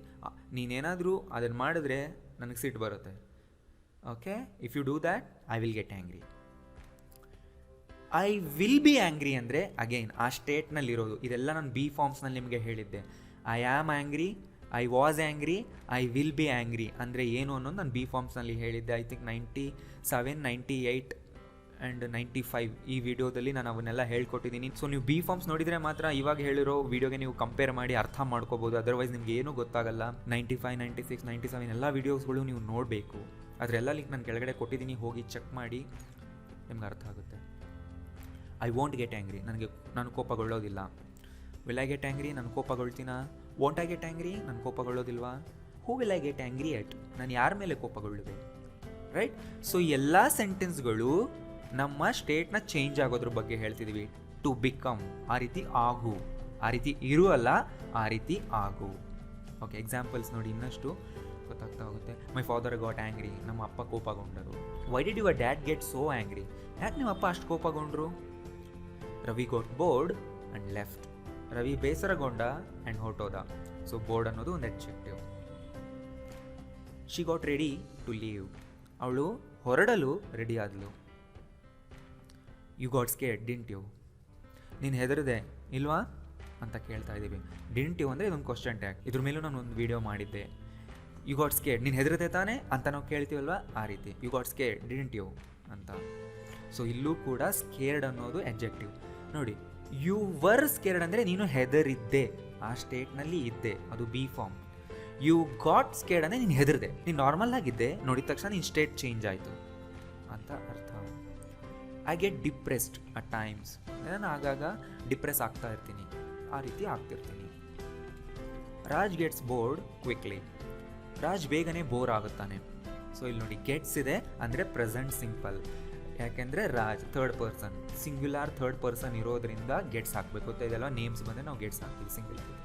ನೀನೇನಾದರೂ ಅದನ್ನು ಮಾಡಿದ್ರೆ ನನಗೆ ಸಿಟ್ಟು ಬರುತ್ತೆ. Okay, if you do that I will get angry. I will be angry ಅಂದರೆ ಅಗೈನ್ ಆ ಸ್ಟೇಟ್ನಲ್ಲಿರೋದು. ಇದೆಲ್ಲ ನಾನು ಬಿ ಫಾರ್ಮ್ಸ್ನಲ್ಲಿ ನಿಮಗೆ ಹೇಳಿದ್ದೆ. I am angry, I was angry, I will be angry ಅಂದರೆ ಏನು ಅನ್ನೋದು ನಾನು ಬಿ ಫಾರ್ಮ್ಸ್ನಲ್ಲಿ ಹೇಳಿದ್ದೆ. ಐ ಥಿಂಕ್ 97, 98 ಆ್ಯಂಡ್ 95 ಈ ವಿಡಿಯೋದಲ್ಲಿ ನಾನು ಅವನ್ನೆಲ್ಲ ಹೇಳ್ಕೊಟ್ಟಿದ್ದೀನಿ. ಸೊ ನೀವು ಬಿ ಫಾರ್ಮ್ಸ್ ನೋಡಿದರೆ ಮಾತ್ರ ಇವಾಗ ಹೇಳಿರೋ ವಿಡಿಯೋಗೆ ನೀವು ಕಂಪೇರ್ ಮಾಡಿ ಅರ್ಥ ಮಾಡ್ಕೋಬೋದು, ಅದರ್ವೈಸ್ ನಿಮ್ಗೆ ಏನೂ ಗೊತ್ತಾಗಲ್ಲ. 95, 96, 97 ಎಲ್ಲ ವೀಡಿಯೋಸ್ಗಳು ನೀವು ನೋಡಬೇಕು. ಅದರೆಲ್ಲ ಲಿಂಕ್ ನಾನು ಕೆಳಗಡೆ ಕೊಟ್ಟಿದ್ದೀನಿ, ಹೋಗಿ ಚೆಕ್ ಮಾಡಿ, ನಿಮ್ಗೆ ಅರ್ಥ ಆಗುತ್ತೆ. ಐ ವಾಂಟ್ ಗೆಟ್ ಆ್ಯಂಗ್ರಿ, ನಾನು ಕೋಪಗೊಳ್ಳೋದಿಲ್ಲ. ವಿಲ್ ಐ ಗೆಟ್ ಆ್ಯಂಗ್ರಿ, ನಾನು ಕೋಪಗೊಳ್ತೀನಾ? ವೋಂಟ್ ಐ ಗೆಟ್ ಆ್ಯಂಗ್ರಿ, ನಾನು ಕೋಪಗೊಳ್ಳೋದಿಲ್ವಾ? Who will I get angry at, ನಾನು ಯಾರ ಮೇಲೆ ಕೋಪಗೊಳ್ಳುವೆ? ರೈಟ್. ಸೊ ಎಲ್ಲ ಸೆಂಟೆನ್ಸ್ಗಳು ನಮ್ಮ ಸ್ಟೇಟ್ನ ಚೇಂಜ್ ಆಗೋದ್ರ ಬಗ್ಗೆ ಹೇಳ್ತಿದ್ದೀವಿ. ಟು ಬಿಕಮ್, ಆ ರೀತಿ ಆಗು, ಆ ರೀತಿ ಇರು ಅಲ್ಲ, ಆ ರೀತಿ ಆಗು. ಓಕೆ, ಎಕ್ಸಾಂಪಲ್ಸ್ ನೋಡಿ, ಇನ್ನಷ್ಟು ಗೊತ್ತಾಗ್ತಾ ಹೋಗುತ್ತೆ. ಮೈ ಫಾದರ್ ಗಾಟ್ ಆ್ಯಂಗ್ರಿ, ನಮ್ಮ ಅಪ್ಪ ಕೋಪಗೊಂಡರು. Why did your dad get so angry, ಯಾಕೆ ನಿಮ್ಮ ಅಪ್ಪ ಅಷ್ಟು ಕೋಪಗೊಂಡ್ರು? Ravi got bored and left, Ravi ಬೇಸರಗೊಂಡ ಆ್ಯಂಡ್ ಹೊರಟೋದ. ಸೊ ಬೋರ್ಡ್ ಅನ್ನೋದು ಒಂದು adjective. She got ready to leave, ಅವಳು ಹೊರಡಲು ರೆಡಿ ಆದಳು. You got scared didn't you, ನೀನು ಹೆದರದೆ ಇಲ್ವಾ ಅಂತ ಕೇಳ್ತಾ ಇದ್ದೀವಿ. ಡಿಂಟ್ ಯು ಅಂದರೆ ಇದೊಂದು ಕ್ವಶನ್ ಟ್ಯಾಗ್, ಇದ್ರ ಮೇಲೂ ನಾನು ಒಂದು ವಿಡಿಯೋ ಮಾಡಿದ್ದೆ. ಯು ಗಾಟ್ ಸ್ಕೇರ್ಡ್, ನೀನು ಹೆದರದೆ ತಾನೆ ಅಂತ ನಾವು ಕೇಳ್ತೀವಲ್ವ, ಆ ರೀತಿ you got scared didn't you ಅಂತ. ಸೊ ಇಲ್ಲೂ ಕೂಡ ಸ್ಕೇರ್ಡ್ ಅನ್ನೋದು ಅಡ್ಜೆಕ್ಟಿವ್. ನೋಡಿ, ಯು ವರ್ ಸ್ಕೇರ್ಡ್ ಅಂದರೆ ನೀನು ಹೆದರಿದ್ದೆ, ಆ ಸ್ಟೇಟ್ನಲ್ಲಿ ಇದ್ದೆ, ಅದು B form. You got scared ಅಂದರೆ ನೀನು ಹೆದರ್ದೆ, ನೀನು ನಾರ್ಮಲ್ ಆಗಿದ್ದೆ, ನೋಡಿದ ತಕ್ಷಣ ನಿನ್ನ ಸ್ಟೇಟ್ ಚೇಂಜ್ ಆಯಿತು ಅಂತ ಅರ್ಥ. I get depressed at times, ನಾನು ಆಗಾಗ ಡಿಪ್ರೆಸ್ ಆಗ್ತಾ ಇರ್ತೀನಿ, ಆ ರೀತಿ ಆಗ್ತಿರ್ತೀನಿ. Raj gets bored quickly, Raj ಬೇಗನೆ ಬೋರ್ ಆಗುತ್ತಾನೆ. ಸೊ ಇಲ್ಲಿ ನೋಡಿ, ಗೆಟ್ಸ್ ಇದೆ ಅಂದರೆ ಪ್ರೆಸೆಂಟ್ ಸಿಂಪಲ್, ಯಾಕೆಂದರೆ Raj third person, singular third person ಇರೋದ್ರಿಂದ ಗೆಟ್ಸ್ ಹಾಕಬೇಕು. ಗೊತ್ತಾಯಿದಲ್ವ, ನೇಮ್ಸ್ ಬಂದರೆ ನಾವು ಗೆಟ್ಸ್ ಹಾಕ್ತೀವಿ ಸಿಂಗ್ಯುಲಾರ್.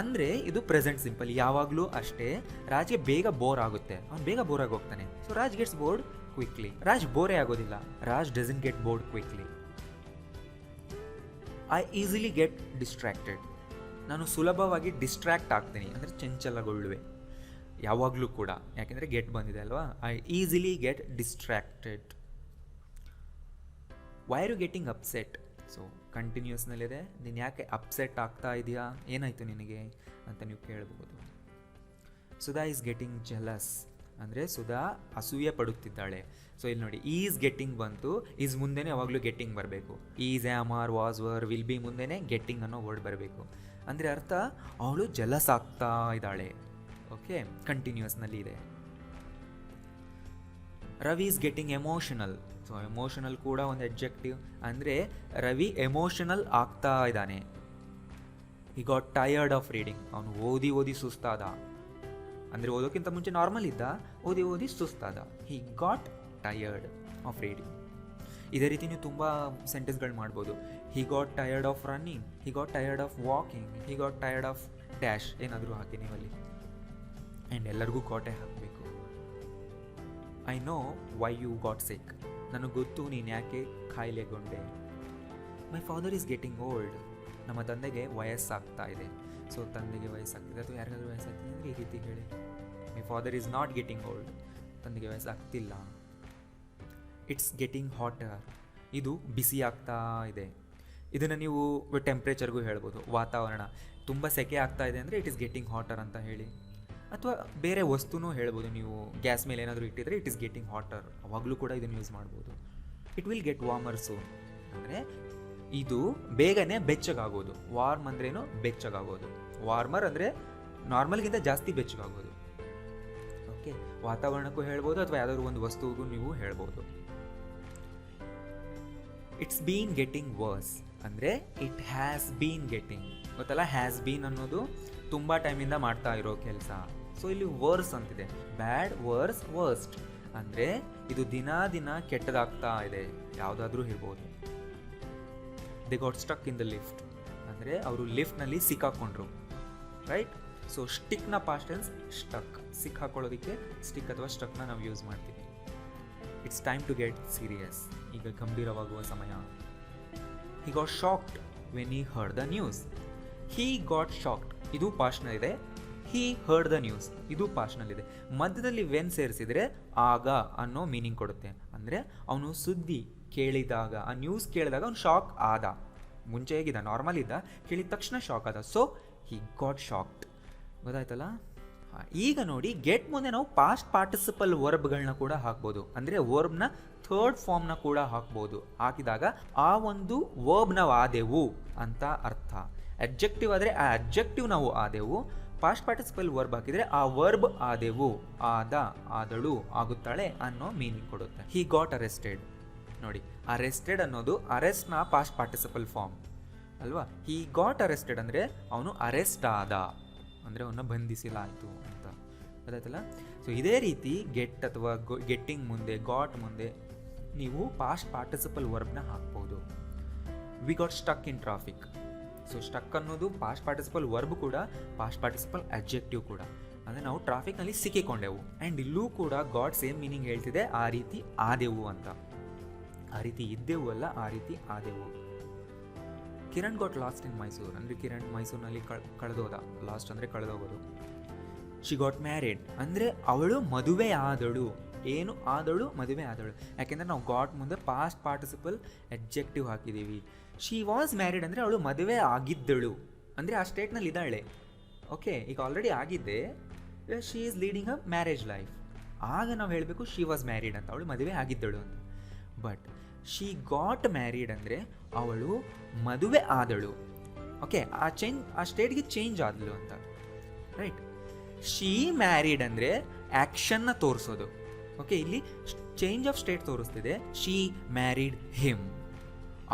ಅಂದರೆ ಇದು ಪ್ರೆಸೆಂಟ್ ಸಿಂಪಲ್, ಯಾವಾಗಲೂ ಅಷ್ಟೇ. ರಾಜ್ಗೆ ಬೇಗ ಬೋರ್ ಆಗುತ್ತೆ, ಅವ್ನು ಬೇಗ ಬೋರ್ ಆಗಿ ಹೋಗ್ತಾನೆ. So Raj gets bored quickly, Raj ಬೋರೇ ಆಗೋದಿಲ್ಲ, Raj doesn't get bored quickly. I easily get distracted, ನಾನು ಸುಲಭವಾಗಿ ಡಿಸ್ಟ್ರಾಕ್ಟ್ ಆಗ್ತೀನಿ, ಅಂದರೆ ಚಂಚಲಗೊಳ್ಳುವೆ ಯಾವಾಗಲೂ ಕೂಡ, ಯಾಕೆಂದರೆ ಗೆಟ್ ಬಂದಿದೆ ಅಲ್ವಾ. I easily get distracted. Why are you getting upset, so ಕಂಟಿನ್ಯೂಸ್ನಲ್ಲಿದೆ, ನೀನು ಯಾಕೆ ಅಪ್ಸೆಟ್ ಆಗ್ತಾ ಇದೆಯಾ, ಏನಾಯಿತು ನಿನಗೆ ಅಂತ ನೀವು ಕೇಳ್ಬೋದು. ಸುಧಾ ಈಸ್ ಗೆಟಿಂಗ್ ಜೆಲಸ್, ಅಂದರೆ ಸುಧಾ ಅಸೂಯೆ ಪಡುತ್ತಿದ್ದಾಳೆ. ಸೊ ಇಲ್ಲಿ ನೋಡಿ, ಈಸ್ ಗೆಟ್ಟಿಂಗ್ ಬಂತು, ಈಸ್ ಮುಂದೆನೇ ಯಾವಾಗಲೂ ಗೆಟ್ಟಿಂಗ್ ಬರಬೇಕು. Is, am, are, was, were, will be ಮುಂದೆನೇ ಗೆಟ್ಟಿಂಗ್ ಅನ್ನೋ ವರ್ಡ್ ಬರಬೇಕು. ಅಂದರೆ ಅರ್ಥ ಅವಳು ಜಲಸ್ ಆಗ್ತಾ ಇದ್ದಾಳೆ. ಓಕೆ, ಕಂಟಿನ್ಯೂಸ್ನಲ್ಲಿ ಇದೆ. Ravi is getting emotional, so emotional ಕೂಡ ಒಂದು ಅಡ್ಜೆಕ್ಟಿವ್, ಅಂದರೆ ರವಿ ಎಮೋಷನಲ್ ಆಗ್ತಾ ಇದ್ದಾನೆ. ಹಿ ಗಾಟ್ ಟಯರ್ಡ್ ಆಫ್ ರೀಡಿಂಗ್, ಅವನು ಓದಿ ಓದಿ ಸುಸ್ತಾದ, ಅಂದರೆ ಓದೋಕ್ಕಿಂತ ಮುಂಚೆ ನಾರ್ಮಲ್ ಇದ್ದ, ಓದಿ ಓದಿ ಸುಸ್ತಾದ. He got tired of reading. ಇದೇ ರೀತಿ ನೀವು ತುಂಬ ಸೆಂಟೆನ್ಸ್ಗಳು ಮಾಡ್ಬೋದು. He got tired of running, he got tired of walking, he got tired of dash, ಏನಾದರೂ ಹಾಕಿ ನೀವಲ್ಲಿ. ಆ್ಯಂಡ್ ಎಲ್ಲರಿಗೂ ಕಾಟೆ ಹಾಕಬೇಕು. I know why you got sick, ನನಗೆ ಗೊತ್ತು ನೀನು ಯಾಕೆ ಕಾಯಿಲೆಗೊಂಡೆ. My father is getting old, ನಮ್ಮ ತಂದೆಗೆ ವಯಸ್ಸಾಗ್ತಾ ಇದೆ. ಸೊ ತಂದೆಗೆ ವಯಸ್ಸಾಗ್ತಿದೆ ಅಥವಾ ಯಾರಿಗಾದ್ರೂ ವಯಸ್ಸಾಗ್ತಿದೆ ಅಂದರೆ ಈ ರೀತಿ ಹೇಳಿ. ಮೈ father is not getting old, ತಂದೆಗೆ ವಯಸ್ಸಾಗ್ತಿಲ್ಲ. ಇಟ್ಸ್ ಗೆಟಿಂಗ್ ಹಾಟರ್, ಇದು ಬಿಸಿ ಆಗ್ತಾ ಇದೆ. ಇದನ್ನು ನೀವು ಟೆಂಪ್ರೇಚರ್ಗೂ ಹೇಳ್ಬೋದು, ವಾತಾವರಣ ತುಂಬ ಸೆಕೆ ಆಗ್ತಾ ಇದೆ ಅಂದರೆ ಇಟ್ ಈಸ್ ಗೆಟಿಂಗ್ ಹಾಟರ್ ಅಂತ ಹೇಳಿ. ಅಥವಾ ಬೇರೆ ವಸ್ತುನೂ ಹೇಳ್ಬೋದು, ನೀವು ಗ್ಯಾಸ್ ಮೇಲೆ ಏನಾದರೂ ಇಟ್ಟಿದ್ರೆ ಇಟ್ ಈಸ್ ಗೆಟಿಂಗ್ ಹಾಟರ್, ಅವಾಗಲೂ ಕೂಡ ಇದನ್ನು ಯೂಸ್ ಮಾಡ್ಬೋದು. It will get warmer soon, ಅಂದರೆ ಇದು ಬೇಗನೆ ಬೆಚ್ಚಗಾಗೋದು. ವಾರ್ಮ್ ಅಂದ್ರೇನು, ಬೆಚ್ಚಗಾಗೋದು. ವಾರ್ಮರ್ ಅಂದರೆ ನಾರ್ಮಲ್ಗಿಂತ ಜಾಸ್ತಿ ಬೆಚ್ಚಗಾಗೋದು. ಓಕೆ, ವಾತಾವರಣಕ್ಕೂ ಹೇಳ್ಬೋದು ಅಥವಾ ಯಾವುದಾದ್ರು ಒಂದು ವಸ್ತುವಿಗೂ ನೀವು ಹೇಳ್ಬೋದು. ಇಟ್ಸ್ ಬೀನ್ ಗೆಟಿಂಗ್ ವರ್ಸ್, ಅಂದರೆ ಇಟ್ ಹ್ಯಾಸ್ ಬೀನ್ ಗೆಟಿಂಗ್, ಗೊತ್ತಲ್ಲ, ಹ್ಯಾಸ್ ಬೀನ್ ಅನ್ನೋದು ತುಂಬ ಟೈಮಿಂದ ಮಾಡ್ತಾ ಇರೋ ಕೆಲಸ. ಸೊ ಇಲ್ಲಿ ವರ್ಸ್ ಅಂತಿದೆ, ಬ್ಯಾಡ್, ವರ್ಸ್, ವರ್ಸ್ಟ್, ಅಂದರೆ ಇದು ದಿನ ದಿನ ಕೆಟ್ಟದಾಗ್ತಾ ಇದೆ, ಯಾವುದಾದ್ರೂ ಇರ್ಬೋದು. They got stuck in the lift, ಅಂದರೆ ಅವರು ಲಿಫ್ಟ್ನಲ್ಲಿ ಸಿಕ್ಕಾಕೊಂಡ್ರು. ರೈಟ್. ಸೊ ಸ್ಟಿಕ್ನ ಪಾಸ್ಟ್ ಟೆನ್ಸ್ ಸ್ಟಕ್, ಸಿಕ್ಕಾಕೊಳ್ಳೋದಕ್ಕೆ ಸ್ಟಿಕ್ ಅಥವಾ ಸ್ಟಕ್ನ ನಾವು ಯೂಸ್ ಮಾಡ್ತೀವಿ. It's time to get serious, ಈಗ ಗಂಭೀರವಾಗುವ ಸಮಯ. He got shocked when he heard the news. He got shocked, ಇದು ಪಾಸ್ಟ್ನಲ್ಲಿದೆ. ಹಿ ಹರ್ಡ್ ದ ನ್ಯೂಸ್, ಇದು ಪಾಸ್ಟ್ನಲ್ಲಿದೆ. ಮಧ್ಯದಲ್ಲಿ ವೆನ್ ಸೇರಿಸಿದರೆ ಆಗ ಅನ್ನೋ ಮೀನಿಂಗ್ ಕೊಡುತ್ತೆ. ಅಂದರೆ ಅವನು ಸುದ್ದಿ ಕೇಳಿದಾಗ, ಆ ನ್ಯೂಸ್ ಕೇಳಿದಾಗ ಅವ್ನು ಶಾಕ್ ಆದ. ಮುಂಚೆ ಹೇಗಿದ್ದ, ನಾರ್ಮಲ್ ಇದ್ದ, ಕೇಳಿದ ತಕ್ಷಣ ಶಾಕ್ ಆದ. ಸೊ ಹಿ ಗಾಟ್ ಶಾಕ್ಡ್, ಗೊತ್ತಾಯ್ತಲ್ಲ. ಈಗ ನೋಡಿ, ಗೆಟ್ ಮುಂದೆ ನಾವು ಪಾಸ್ಟ್ ಪಾರ್ಟಿಸಿಪಲ್ ವರ್ಬ್ಗಳನ್ನ ಕೂಡ ಹಾಕ್ಬೋದು, ಅಂದರೆ ವರ್ಬ್ನ ಥರ್ಡ್ ಫಾರ್ಮ್ನ ಕೂಡ ಹಾಕ್ಬೋದು. ಹಾಕಿದಾಗ ಆ ಒಂದು ವರ್ಬ್ ನಾವು ಆದೆವು ಅಂತ ಅರ್ಥ. ಅಡ್ಜೆಕ್ಟಿವ್ ಆದರೆ ಆ ಅಡ್ಜೆಕ್ಟಿವ್ ನಾವು ಆದೆವು, ಪಾಸ್ಟ್ ಪಾರ್ಟಿಸಿಪಲ್ ವರ್ಬ್ ಹಾಕಿದರೆ ಆ ವರ್ಬ್ ಆದೆವು, ಆದ, ಆದಳು, ಆಗುತ್ತಾಳೆ ಅನ್ನೋ ಮೀನಿಂಗ್ ಕೊಡುತ್ತೆ. ಹಿ ಗಾಟ್ ಅರೆಸ್ಟೆಡ್, ನೋಡಿ ಅರೆಸ್ಟೆಡ್ ಅನ್ನೋದು ಅರೆಸ್ಟ್ನ ಪಾಸ್ಟ್ ಪಾರ್ಟಿಸಿಪಲ್ ಫಾರ್ಮ್. ಅಲ್ವಾ. ಹಿ ಗಾಟ್ ಅರೆಸ್ಟೆಡ್ ಅಂದರೆ ಅವನು ಅರೆಸ್ಟ್ ಆದ, ಅಂದರೆ ಅವನ್ನ ಬಂಧಿಸಲಾಯಿತು ಅಂತ ಗೊತ್ತಾಯ್ತಲ್ಲ. ಸೊ ಇದೇ ರೀತಿ ಗೆಟ್ ಅಥವಾ ಗೆಟ್ಟಿಂಗ್ ಮುಂದೆ ಗಾಟ್ ಮುಂದೆ ನೀವು ಪಾಸ್ಟ್ ಪಾರ್ಟಿಸಿಪಲ್ ವರ್ಬ್ನ ಹಾಕ್ಬೋದು. We got stuck in traffic. So stuck ಅನ್ನೋದು ಪಾಸ್ಟ್ ಪಾರ್ಟಿಸಿಪಲ್ ವರ್ಬ್ ಕೂಡ, ಪಾಸ್ಟ್ ಪಾರ್ಟಿಸಿಪಲ್ ಅಡ್ಜೆಕ್ಟಿವ್ ಕೂಡ. ಅಂದರೆ ನಾವು ಟ್ರಾಫಿಕ್ನಲ್ಲಿ ಸಿಕ್ಕಿಕೊಂಡೆವು. ಆ್ಯಂಡ್ ಇಲ್ಲೂ ಕೂಡ ಗಾಡ್ ಸೇಮ್ ಮೀನಿಂಗ್ ಹೇಳ್ತಿದೆ, ಆ ರೀತಿ ಆದೆವು ಅಂತ. ಆ ರೀತಿ ಇದ್ದೆವು ಅಲ್ಲ, ಆ ರೀತಿ ಆದೆವು. Kiran got lost in Mysuru ಅಂದರೆ ಕಿರಣ್ ಮೈಸೂರಿನಲ್ಲಿ ಕಳೆದೋದ. ಲಾಸ್ಟ್ ಅಂದರೆ ಕಳೆದೋಗೋದು. ಶಿ ಗಾಟ್ ಮ್ಯಾರಿಡ್ ಅಂದರೆ ಅವಳು ಮದುವೆ ಆದಳು. ಏನು ಆದಳು? ಮದುವೆ ಆದಳು. ಯಾಕೆಂದರೆ ನಾವು ಗಾಟ್ ಮುಂದೆ ಪಾಸ್ಟ್ ಪಾರ್ಟಿಸಿಪಲ್ ಅಡ್ಜೆಕ್ಟಿವ್ ಹಾಕಿದ್ದೀವಿ. ಶಿ ವಾಸ್ ಮ್ಯಾರಿಡ್ ಅಂದರೆ ಅವಳು ಮದುವೆ ಆಗಿದ್ದಳು, ಅಂದರೆ ಆ ಸ್ಟೇಟ್ನಲ್ಲಿ ಇದ್ದಾಳೆ. ಓಕೆ, ಈಗ ಆಲ್ರೆಡಿ ಆಗಿದ್ದೆ, she is leading a marriage life. ಆಗ ನಾವು ಹೇಳಬೇಕು ಶಿ ವಾಸ್ ಮ್ಯಾರಿಡ್ ಅಂತ, ಅವಳು ಮದುವೆ ಆಗಿದ್ದಳು ಅಂತ. ಬಟ್ ಶಿ ಗಾಟ್ ಮ್ಯಾರಿಡ್ ಅಂದರೆ ಅವಳು ಮದುವೆ ಆದಳು. ಓಕೆ, ಆ ಸ್ಟೇಟ್ಗೆ ಚೇಂಜ್ ಆದಳು ಅಂತ, ರೈಟ್. ಶಿ ಮ್ಯಾರಿಡ್ ಅಂದರೆ ಆ್ಯಕ್ಷನ್ನ ತೋರಿಸೋದು. ಓಕೆ, ಇಲ್ಲಿ ಚೇಂಜ್ ಆಫ್ ಸ್ಟೇಟ್ ತೋರಿಸ್ತಿದೆ. ಶಿ ಮ್ಯಾರಿಡ್ ಹಿಮ್,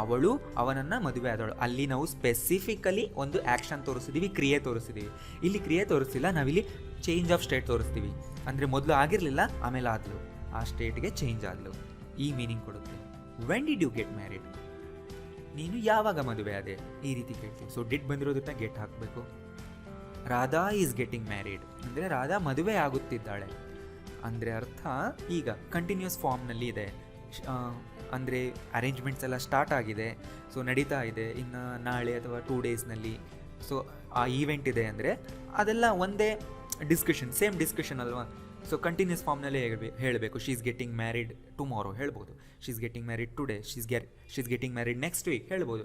ಅವಳು ಅವನನ್ನು ಮದುವೆ ಆದಳು. ಅಲ್ಲಿ ನಾವು ಸ್ಪೆಸಿಫಿಕಲಿ ಒಂದು ಆ್ಯಕ್ಷನ್ ತೋರಿಸ್ತಿದ್ದೀವಿ, ಕ್ರಿಯೆ ತೋರಿಸ್ತಿದ್ದೀವಿ. ಇಲ್ಲಿ ಕ್ರಿಯೆ ತೋರಿಸ್ತಿಲ್ಲ, ನಾವಿಲ್ಲಿ ಚೇಂಜ್ ಆಫ್ ಸ್ಟೇಟ್ ತೋರಿಸ್ತೀವಿ. ಅಂದರೆ ಮೊದಲು ಆಗಿರಲಿಲ್ಲ, ಆಮೇಲೆ ಆದಳು, ಆ ಸ್ಟೇಟ್ಗೆ ಚೇಂಜ್ ಆದಳು. ಈ ಮೀನಿಂಗ್ ಕೊಡುತ್ತೆ. When did you get married, ನೀನು ಯಾವಾಗ ಮದುವೆ ಆದೆ, ಈ ರೀತಿ ಕೇಳ್ತೀವಿ. ಸೊ ಡಿಡ್ ಬಂದಿರೋದನ್ನ ಗೆಟ್ ಹಾಕಬೇಕು. ರಾಧಾ ಈಸ್ ಗೆಟಿಂಗ್ ಮ್ಯಾರಿಡ್ ಅಂದರೆ ರಾಧಾ ಮದುವೆ ಆಗುತ್ತಿದ್ದಾಳೆ. ಅಂದರೆ ಅರ್ಥ ಈಗ ಕಂಟಿನ್ಯೂಸ್ ಫಾರ್ಮ್ನಲ್ಲಿ ಇದೆ. ಅಂದರೆ ಅರೇಂಜ್ಮೆಂಟ್ಸ್ ಎಲ್ಲ ಸ್ಟಾರ್ಟ್ ಆಗಿದೆ, ಸೊ ನಡೀತಾ ಇದೆ, ಇನ್ನು ನಾಳೆ ಅಥವಾ 2 ಡೇಸ್ನಲ್ಲಿ ಸೊ ಆ ಈವೆಂಟ್ ಇದೆ ಅಂದರೆ ಅದೆಲ್ಲ ಒಂದೇ ಡಿಸ್ಕಷನ್, ಸೇಮ್ ಡಿಸ್ಕಷನ್ ಅಲ್ವಾ. ಸೊ ಕಂಟಿನ್ಯೂಸ್ ಫಾರ್ಮ್ನಲ್ಲೇ ಹೇಳಬೇಕು. She is getting married tomorrow ಹೇಳ್ಬೋದು, she is getting married today, she is getting married next week ಹೇಳ್ಬೋದು.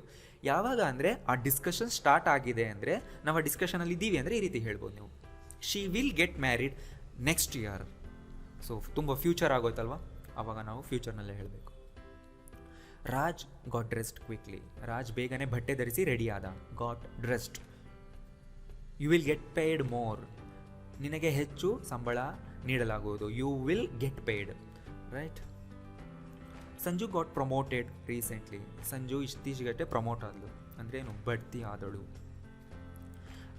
ಯಾವಾಗ ಅಂದರೆ ಆ ಡಿಸ್ಕಷನ್ ಸ್ಟಾರ್ಟ್ ಆಗಿದೆ ಅಂದರೆ ನಾವು ಆ ಡಿಸ್ಕಷನಲ್ಲಿ ಇದ್ದೀವಿ ಅಂದರೆ ಈ ರೀತಿ ಹೇಳ್ಬೋದು ನೀವು. She will get married next year. So ತುಂಬ ಫ್ಯೂಚರ್ ಆಗೋಯ್ತಲ್ವ, ಆವಾಗ ನಾವು ಫ್ಯೂಚರ್ನಲ್ಲೇ ಹೇಳಬೇಕು. Raj got dressed quickly, Raj ಬೇಗನೆ ಬಟ್ಟೆ ಧರಿಸಿ ರೆಡಿ ಆದ. Got dressed. You will get paid more, ನಿನಗೆ ಹೆಚ್ಚು ಸಂಬಳ ನೀಡಲಾಗುವುದು. You will get paid, right. Sanju got promoted recently, Sanju ಇತ್ತೀಚೆಗಟ್ಟೆ ಪ್ರಮೋಟ್ ಆದಳು ಅಂದರೆ ಏನು, ಬಡ್ತಿ ಆದಳು.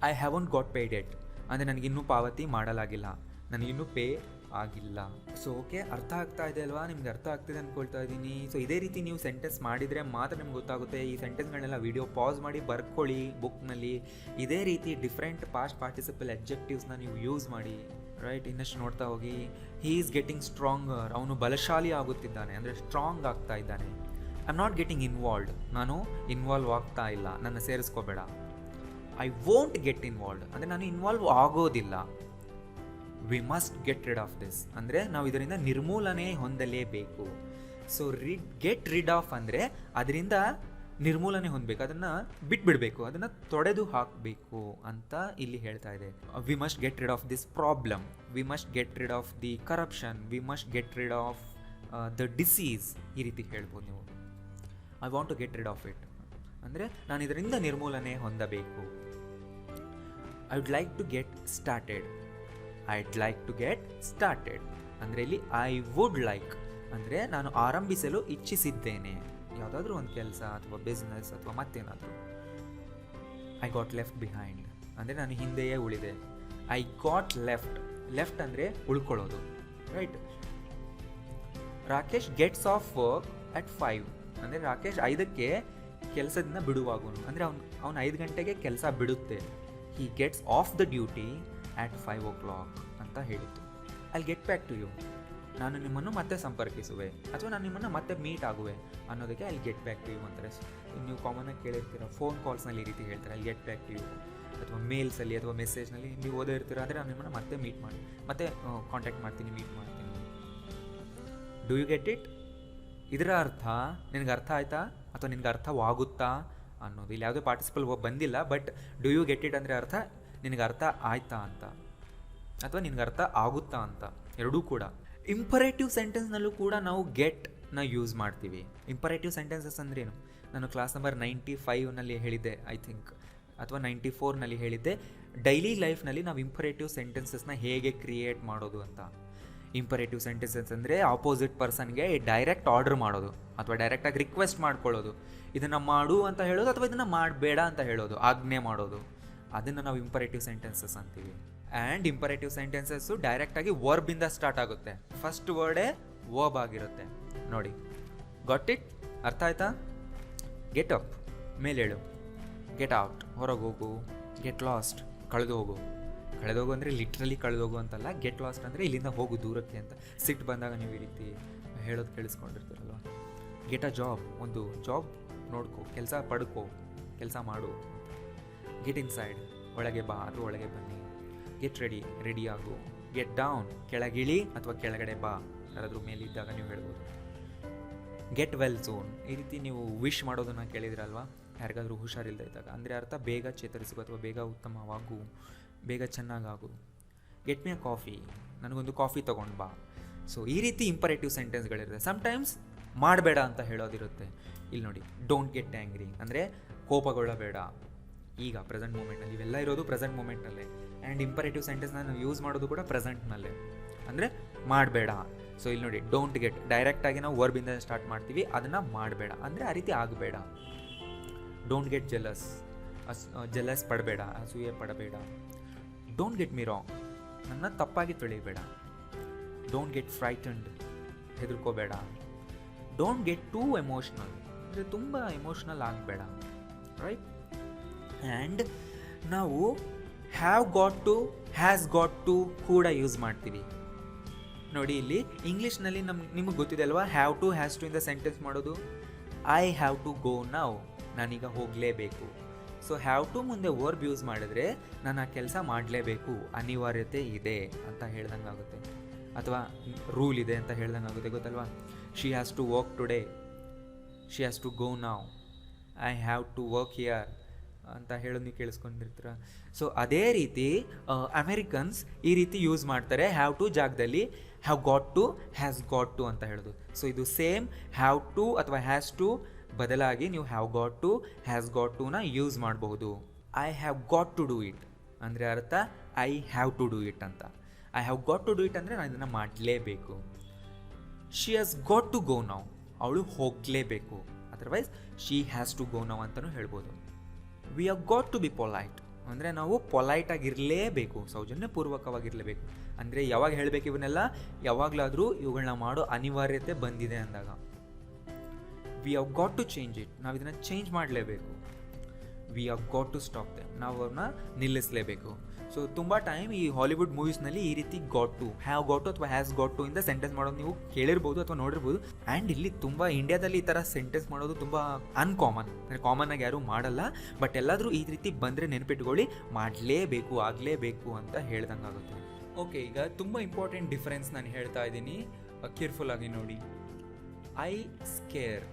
I haven't got paid yet ಅಂದರೆ ನನಗಿನ್ನೂ ಪಾವತಿ ಮಾಡಲಾಗಿಲ್ಲ, ನನಗಿನ್ನೂ ಪೇ ಆಗಿಲ್ಲ. ಸೊ ಓಕೆ, ಅರ್ಥ ಆಗ್ತಾ ಇದೆ ಅಲ್ವಾ, ನಿಮ್ಗೆ ಅರ್ಥ ಆಗ್ತಿದೆ ಅಂದ್ಕೊಳ್ತಾ ಇದ್ದೀನಿ. ಸೊ ಇದೇ ರೀತಿ ನೀವು ಸೆಂಟೆನ್ಸ್ ಮಾಡಿದರೆ ಮಾತ್ರ ನಿಮ್ಗೆ ಗೊತ್ತಾಗುತ್ತೆ. ಈ ಸೆಂಟೆನ್ಸ್ಗಳನ್ನೆಲ್ಲ ವಿಡಿಯೋ ಪಾಸ್ ಮಾಡಿ ಬರ್ಕೊಳ್ಳಿ ಬುಕ್ನಲ್ಲಿ. ಇದೇ ರೀತಿ ಡಿಫ್ರೆಂಟ್ ಪಾಸ್ಟ್ ಪಾರ್ಟಿಸಿಪಲ್ ಅಡ್ಜೆಕ್ಟಿವ್ಸ್ನ ನೀವು ಯೂಸ್ ಮಾಡಿ, ರೈಟ್. ಇನ್ನಷ್ಟು ನೋಡ್ತಾ ಹೋಗಿ. ಹೀ ಈಸ್ ಗೆಟಿಂಗ್ ಸ್ಟ್ರಾಂಗರ್, ಅವನು ಬಲಶಾಲಿ ಆಗುತ್ತಿದ್ದಾನೆ ಅಂದರೆ ಸ್ಟ್ರಾಂಗ್ ಆಗ್ತಾ ಇದ್ದಾನೆ. I am not getting involved, ನಾನು ಇನ್ವಾಲ್ವ್ ಆಗ್ತಾ ಇಲ್ಲ, ನನ್ನ ಸೇರಿಸ್ಕೋಬೇಡ. ಐ ವೋಂಟ್ ಗೆಟ್ ಇನ್ವಾಲ್ವ್ಡ್ ಅಂದರೆ ನಾನು ಇನ್ವಾಲ್ವ್ ಆಗೋದಿಲ್ಲ. V must get rid of this ಅಂದರೆ ನಾವು ಇದರಿಂದ ನಿರ್ಮೂಲನೆ ಹೊಂದಲೇಬೇಕು. ಸೊ ಗೆಟ್ ರಿಡ್ ಆಫ್ ಅಂದರೆ ಅದರಿಂದ ನಿರ್ಮೂಲನೆ ಹೊಂದಬೇಕು, ಅದನ್ನು ಬಿಟ್ಬಿಡಬೇಕು, ಅದನ್ನು ತೊಡೆದು ಹಾಕಬೇಕು ಅಂತ ಇಲ್ಲಿ ಹೇಳ್ತಾ ಇದೆ. We must get rid of this problem, we must get rid of the corruption, we must get rid of the disease, ಈ ರೀತಿ ಹೇಳ್ಬೋದು ನೀವು. I want to get rid of it ಅಂದರೆ ನಾನು ಇದರಿಂದ ನಿರ್ಮೂಲನೆ ಹೊಂದಬೇಕು. I would like to get started, I'd like to get started ಅಂದರೆ ಇಲ್ಲಿ ಐ ವುಡ್ ಲೈಕ್ ಅಂದರೆ ನಾನು ಆರಂಭಿಸಲು ಇಚ್ಛಿಸಿದ್ದೇನೆ, ಯಾವುದಾದ್ರೂ ಒಂದು ಕೆಲಸ ಅಥವಾ ಬಿಸ್ನೆಸ್ ಅಥವಾ ಮತ್ತೇನಾದರೂ. ಐ ಗಾಟ್ ಲೆಫ್ಟ್ ಬಿಹೈಂಡ್ ಅಂದರೆ ನಾನು ಹಿಂದೆಯೇ ಉಳಿದೆ. ಐ ಗಾಟ್ ಲೆಫ್ಟ್, ಲೆಫ್ಟ್ ಅಂದರೆ ಉಳ್ಕೊಳ್ಳೋದು, right. Rakesh gets off work at 5 ಅಂದರೆ ರಾಕೇಶ್ 5ಕ್ಕೆ ಕೆಲಸದಿಂದ ಬಿಡುವಾಗುನು ಅಂದರೆ ಅವನು 5 ಗಂಟೆಗೆ ಕೆಲಸ ಬಿಡುತ್ತೆ. He gets off the duty at 5 o'clock ಅಂತ ಹೇಳಿತ್ತು. I'll get back to you, ನಾನು ನಿಮ್ಮನ್ನು ಮತ್ತೆ ಸಂಪರ್ಕಿಸುವೆ ಅಥವಾ ನಾನು ನಿಮ್ಮನ್ನು ಮತ್ತೆ ಮೀಟ್ ಆಗುವೆ ಅನ್ನೋದಕ್ಕೆ I'll get back to you ಅಂತಾರೆ. ನೀವು ಕಾಮನಾಗಿ ಕೇಳಿರ್ತೀರ, ಫೋನ್ ಕಾಲ್ಸ್ನಲ್ಲಿ ಈ ರೀತಿ ಹೇಳ್ತಾರೆ, I'll get back to you. ಅಥವಾ ಮೇಲ್ಸಲ್ಲಿ ಅಥವಾ ಮೆಸೇಜ್ನಲ್ಲಿ ನೀವು ಓದೋ ಇರ್ತೀರ ಅಂದರೆ ನಾನು ನಿಮ್ಮನ್ನು ಮತ್ತೆ ಮೀಟ್ ಮಾಡಿ ಮತ್ತೆ ಕಾಂಟ್ಯಾಕ್ಟ್ ಮಾಡ್ತೀನಿ, ಮೀಟ್ ಮಾಡ್ತೀನಿ. Do you get it? ಇದರ ಅರ್ಥ ನಿನಗೆ ಅರ್ಥ ಆಯ್ತಾ ಅಥವಾ ನಿನಗೆ ಅರ್ಥವಾಗುತ್ತಾ ಅನ್ನೋದು. ಇಲ್ಲಿ ಯಾವುದೇ ಪಾರ್ಟಿಸಿಪಲ್ ಬಂದಿಲ್ಲ, but do you get it ಅಂದರೆ ಅರ್ಥ ನಿನಗೆ ಅರ್ಥ ಆಯ್ತಾ ಅಂತ ಅಥವಾ ನಿನಗೆ ಅರ್ಥ ಆಗುತ್ತಾ ಅಂತ, ಎರಡೂ ಕೂಡ. ಇಂಪರೇಟಿವ್ ಸೆಂಟೆನ್ಸ್ನಲ್ಲೂ ಕೂಡ ನಾವು ಗೆಟ್ನ ಯೂಸ್ ಮಾಡ್ತೀವಿ. ಇಂಪರೇಟಿವ್ ಸೆಂಟೆನ್ಸಸ್ ಅಂದ್ರೇನು? ನಾನು ಕ್ಲಾಸ್ ನಂಬರ್ 95ನಲ್ಲಿ ಹೇಳಿದ್ದೆ ಐ ಥಿಂಕ್, ಅಥವಾ 94ನಲ್ಲಿ ಹೇಳಿದ್ದೆ. ಡೈಲಿ ಲೈಫ್ನಲ್ಲಿ ನಾವು ಇಂಪರೇಟಿವ್ ಸೆಂಟೆನ್ಸಸ್ನ ಹೇಗೆ ಕ್ರಿಯೇಟ್ ಮಾಡೋದು ಅಂತ. ಇಂಪರೇಟಿವ್ ಸೆಂಟೆನ್ಸಸ್ ಅಂದರೆ ಆಪೋಸಿಟ್ ಪರ್ಸನ್ಗೆ ಡೈರೆಕ್ಟ್ ಆರ್ಡರ್ ಮಾಡೋದು ಅಥವಾ ಡೈರೆಕ್ಟಾಗಿ ರಿಕ್ವೆಸ್ಟ್ ಮಾಡ್ಕೊಳ್ಳೋದು, ಇದನ್ನು ಮಾಡು ಅಂತ ಹೇಳೋದು ಅಥವಾ ಇದನ್ನು ಮಾಡಬೇಡ ಅಂತ ಹೇಳೋದು, ಆಜ್ಞೆ ಮಾಡೋದು, ಅದನ್ನು ನಾವು ಇಂಪರೇಟಿವ್ ಸೆಂಟೆನ್ಸಸ್ ಅಂತೀವಿ. ಆ್ಯಂಡ್ ಇಂಪರೇಟಿವ್ ಸೆಂಟೆನ್ಸಸ್ಸು ಡೈರೆಕ್ಟಾಗಿ ವರ್ಬಿಂದ ಸ್ಟಾರ್ಟ್ ಆಗುತ್ತೆ. ಫಸ್ಟ್ ವರ್ಡೇ ವರ್ಬ್ ಆಗಿರುತ್ತೆ. ನೋಡಿ, ಗಾಟ್ ಇಟ್? ಅರ್ಥ ಆಯ್ತಾ? ಗೆಟ್ ಅಪ್, ಮೇಲೇಳು. ಗೆಟ್ ಔಟ್, ಹೊರಗೆ ಹೋಗು. ಗೆಟ್ ಲಾಸ್ಟ್, ಕಳೆದು ಹೋಗು. ಕಳೆದೋಗು ಅಂದರೆ ಲಿಟ್ರಲಿ ಕಳೆದೋಗು ಅಂತಲ್ಲ, ಗೆಟ್ ಲಾಸ್ಟ್ ಅಂದರೆ ಇಲ್ಲಿಂದ ಹೋಗು ದೂರಕ್ಕೆ ಅಂತ. ಸಿಟ್ಟು ಬಂದಾಗ ನೀವು ಈ ರೀತಿ ಹೇಳೋದು ಕೇಳಿಸ್ಕೊಂಡಿರ್ತೀರಲ್ವ. ಗೆಟ್ ಅ ಜಾಬ್, ಒಂದು ಜಾಬ್ ನೋಡ್ಕೋ, ಕೆಲಸ ಪಡ್ಕೋ, ಕೆಲಸ ಮಾಡು. ಗೆಟ್ ಇನ್ಸೈಡ್, ಒಳಗೆ ಬಾ ಅಥವಾ ಒಳಗೆ ಬನ್ನಿ. ಗೆಟ್ ರೆಡಿ, ರೆಡಿ ಆಗು. ಗೆಟ್ ಡೌನ್, ಕೆಳಗಿಳಿ ಅಥವಾ ಕೆಳಗಡೆ ಬಾ, ಯಾರಾದರೂ ಮೇಲಿದ್ದಾಗ ನೀವು ಹೇಳ್ಬೋದು. ಗೆಟ್ ವೆಲ್ ಸೂನ್, ಈ ರೀತಿ ನೀವು ವಿಶ್ ಮಾಡೋದನ್ನು ಕೇಳಿದ್ರಲ್ವ ಯಾರಿಗಾದರೂ ಹುಷಾರಿಲ್ಲದೆ ಇದ್ದಾಗ, ಅಂದರೆ ಅರ್ಥ ಬೇಗ ಚೇತರಿಸು ಅಥವಾ ಬೇಗ ಉತ್ತಮವಾಗು, ಬೇಗ ಚೆನ್ನಾಗಾಗು. ಗೆಟ್ ಮಿ ಅ ಕಾಫಿ, ನನಗೊಂದು ಕಾಫಿ ತೊಗೊಂಡು ಬಾ. ಸೊ ಈ ರೀತಿ ಇಂಪರೇಟಿವ್ ಸೆಂಟೆನ್ಸ್ಗಳಿರುತ್ತೆ. ಸಮ್ಟೈಮ್ಸ್ ಮಾಡಬೇಡ ಅಂತ ಹೇಳೋದಿರುತ್ತೆ. ಇಲ್ಲಿ ನೋಡಿ, ಡೋಂಟ್ ಗೆಟ್ ಆ್ಯಂಗ್ರಿ ಅಂದರೆ ಕೋಪಗೊಳ್ಳಬೇಡ. ಈಗ ಪ್ರೆಸೆಂಟ್ ಮೂಮೆಂಟ್ನಲ್ಲಿ, ಇವೆಲ್ಲ ಇರೋದು ಪ್ರೆಸೆಂಟ್ ಮೂಮೆಂಟ್ನಲ್ಲೇ. ಆ್ಯಂಡ್ ಇಂಪರೇಟಿವ್ ಸೆಂಟೆನ್ಸ್ನ ನಾವು ಯೂಸ್ ಮಾಡೋದು ಕೂಡ ಪ್ರೆಸೆಂಟ್ನಲ್ಲೇ, ಅಂದರೆ ಮಾಡಬೇಡ. ಸೊ ಇಲ್ಲಿ ನೋಡಿ, ಡೋಂಟ್ ಗೆಟ್ ಡೈರೆಕ್ಟಾಗಿ ನಾವು ವರ್ಬಿಂದ ಸ್ಟಾರ್ಟ್ ಮಾಡ್ತೀವಿ, ಅದನ್ನು ಮಾಡಬೇಡ ಅಂದರೆ ಆ ರೀತಿ ಆಗಬೇಡ. ಡೋಂಟ್ ಗೆಟ್ ಜೆಲಸ್, ಜೆಲಸ್ ಪಡಬೇಡ, ಅಸೂಯೆ ಪಡಬೇಡ. ಡೋಂಟ್ ಗೆಟ್ ಮಿ ರಾಂಗ್, ನನ್ನ ತಪ್ಪಾಗಿ ತಿಳಿಯಬೇಡ. ಡೋಂಟ್ ಗೆಟ್ ಫ್ರೈಟನ್ಡ್, ಹೆದರ್ಕೋಬೇಡ. ಡೋಂಟ್ ಗೆಟ್ ಟೂ ಎಮೋಷ್ನಲ್, ಅಂದರೆ ತುಂಬ ಎಮೋಷ್ನಲ್ ಆಗಬೇಡ, ರೈಟ್? ಆ್ಯಂಡ್ ನಾವು have got to, has got to ಕೂಡ ಯೂಸ್ ಮಾಡ್ತೀವಿ. ನೋಡಿ, ಇಲ್ಲಿ ಇಂಗ್ಲೀಷ್ನಲ್ಲಿ ನಿಮಗೆ ಗೊತ್ತಿದೆ ಅಲ್ವಾ, ಹ್ಯಾವ್ ಟು, ಹ್ಯಾಸ್ ಟು ಇಂದ ಸೆಂಟೆನ್ಸ್ ಮಾಡೋದು. I have to go now, ನಾನೀಗ ಹೋಗಲೇಬೇಕು. ಸೊ ಹ್ಯಾವ್ ಟು ಮುಂದೆ ವರ್ಬ್ ಯೂಸ್ ಮಾಡಿದ್ರೆ ನಾನು ಆ ಕೆಲಸ ಮಾಡಲೇಬೇಕು, ಅನಿವಾರ್ಯತೆ ಇದೆ ಅಂತ ಹೇಳ್ದಂಗೆ ಆಗುತ್ತೆ, ಅಥವಾ ರೂಲ್ ಇದೆ ಅಂತ ಹೇಳ್ದಂಗೆ ಆಗುತ್ತೆ, ಗೊತ್ತಲ್ವಾ? She has to work today, she has to go now, I have to work here ಅಂತ ಹೇಳೋದು ನೀವು ಕೇಳಿಸ್ಕೊಂಡಿರ್ತೀರ. ಸೊ ಅದೇ ರೀತಿ ಅಮೆರಿಕನ್ಸ್ ಈ ರೀತಿ ಯೂಸ್ ಮಾಡ್ತಾರೆ, ಹ್ಯಾವ್ ಟು ಜಾಗದಲ್ಲಿ have got to, has got to ಅಂತ ಹೇಳೋದು. ಸೊ ಇದು ಸೇಮ್ ಹ್ಯಾವ್ ಟು ಅಥವಾ ಹ್ಯಾಸ್ ಟು ಬದಲಾಗಿ ನೀವು have got to, has got ಟುನ ಯೂಸ್ ಮಾಡಬಹುದು. I have got to do it ಅಂದರೆ ಅರ್ಥ I have to do it ಅಂತ. I have got to do it ಅಂದರೆ ನಾನು ಇದನ್ನು ಮಾಡಲೇಬೇಕು. She has got to go now, ಅವಳು ಹೋಗಲೇಬೇಕು, otherwise she has to go now ಅಂತಲೂ ಹೇಳ್ಬೋದು. We have got to be polite ಅಂದರೆ ನಾವು ಪೊಲೈಟಾಗಿರಲೇಬೇಕು, ಸೌಜನ್ಯಪೂರ್ವಕವಾಗಿರಲೇಬೇಕು. ಅಂದರೆ ಯಾವಾಗ ಹೇಳಬೇಕು ಇವನ್ನೆಲ್ಲ? ಯಾವಾಗಲಾದರೂ ಇವುಗಳನ್ನ ಮಾಡೋ ಅನಿವಾರ್ಯತೆ ಬಂದಿದೆ ಅಂದಾಗ. We have got to change it, ನಾವು ಇದನ್ನು ಚೇಂಜ್ ಮಾಡಲೇಬೇಕು. We have got to stop them, ನಾವು ಅವ್ರನ್ನ ನಿಲ್ಲಿಸಲೇಬೇಕು. ಸೊ ತುಂಬ ಟೈಮ್ ಈ ಹಾಲಿವುಡ್ ಮೂವೀಸ್ನಲ್ಲಿ ಈ ರೀತಿ got to, have got to ಅಥವಾ ಹ್ಯಾಸ್ ಗಾಟ್ ಟು ಇಂದ ಸೆಂಟೆನ್ಸ್ ಮಾಡೋದು ನೀವು ಕೇಳಿರ್ಬೋದು ಅಥವಾ ನೋಡಿರ್ಬೋದು. ಆ್ಯಂಡ್ ಇಲ್ಲಿ ತುಂಬ ಇಂಡಿಯಾದಲ್ಲಿ ಈ ಥರ ಸೆಂಟೆನ್ಸ್ ಮಾಡೋದು ತುಂಬ ಅನ್ಕಾಮನ್, ಅಂದರೆ ಕಾಮನ್ ಆಗಿ ಯಾರೂ ಮಾಡಲ್ಲ. ಬಟ್ ಎಲ್ಲಾದರೂ ಈ ರೀತಿ ಬಂದರೆ ನೆನಪಿಟ್ಕೊಳ್ಳಿ, ಮಾಡಲೇಬೇಕು, ಆಗಲೇಬೇಕು ಅಂತ ಹೇಳ್ದಂಗೆ ಆಗುತ್ತೆ. ಓಕೆ, ಈಗ ತುಂಬ ಇಂಪಾರ್ಟೆಂಟ್ ಡಿಫರೆನ್ಸ್ ನಾನು ಹೇಳ್ತಾ ಇದ್ದೀನಿ, ಕೇರ್ಫುಲ್ ಆಗಿ ನೋಡಿ. ಐ ಸ್ಕೇರ್,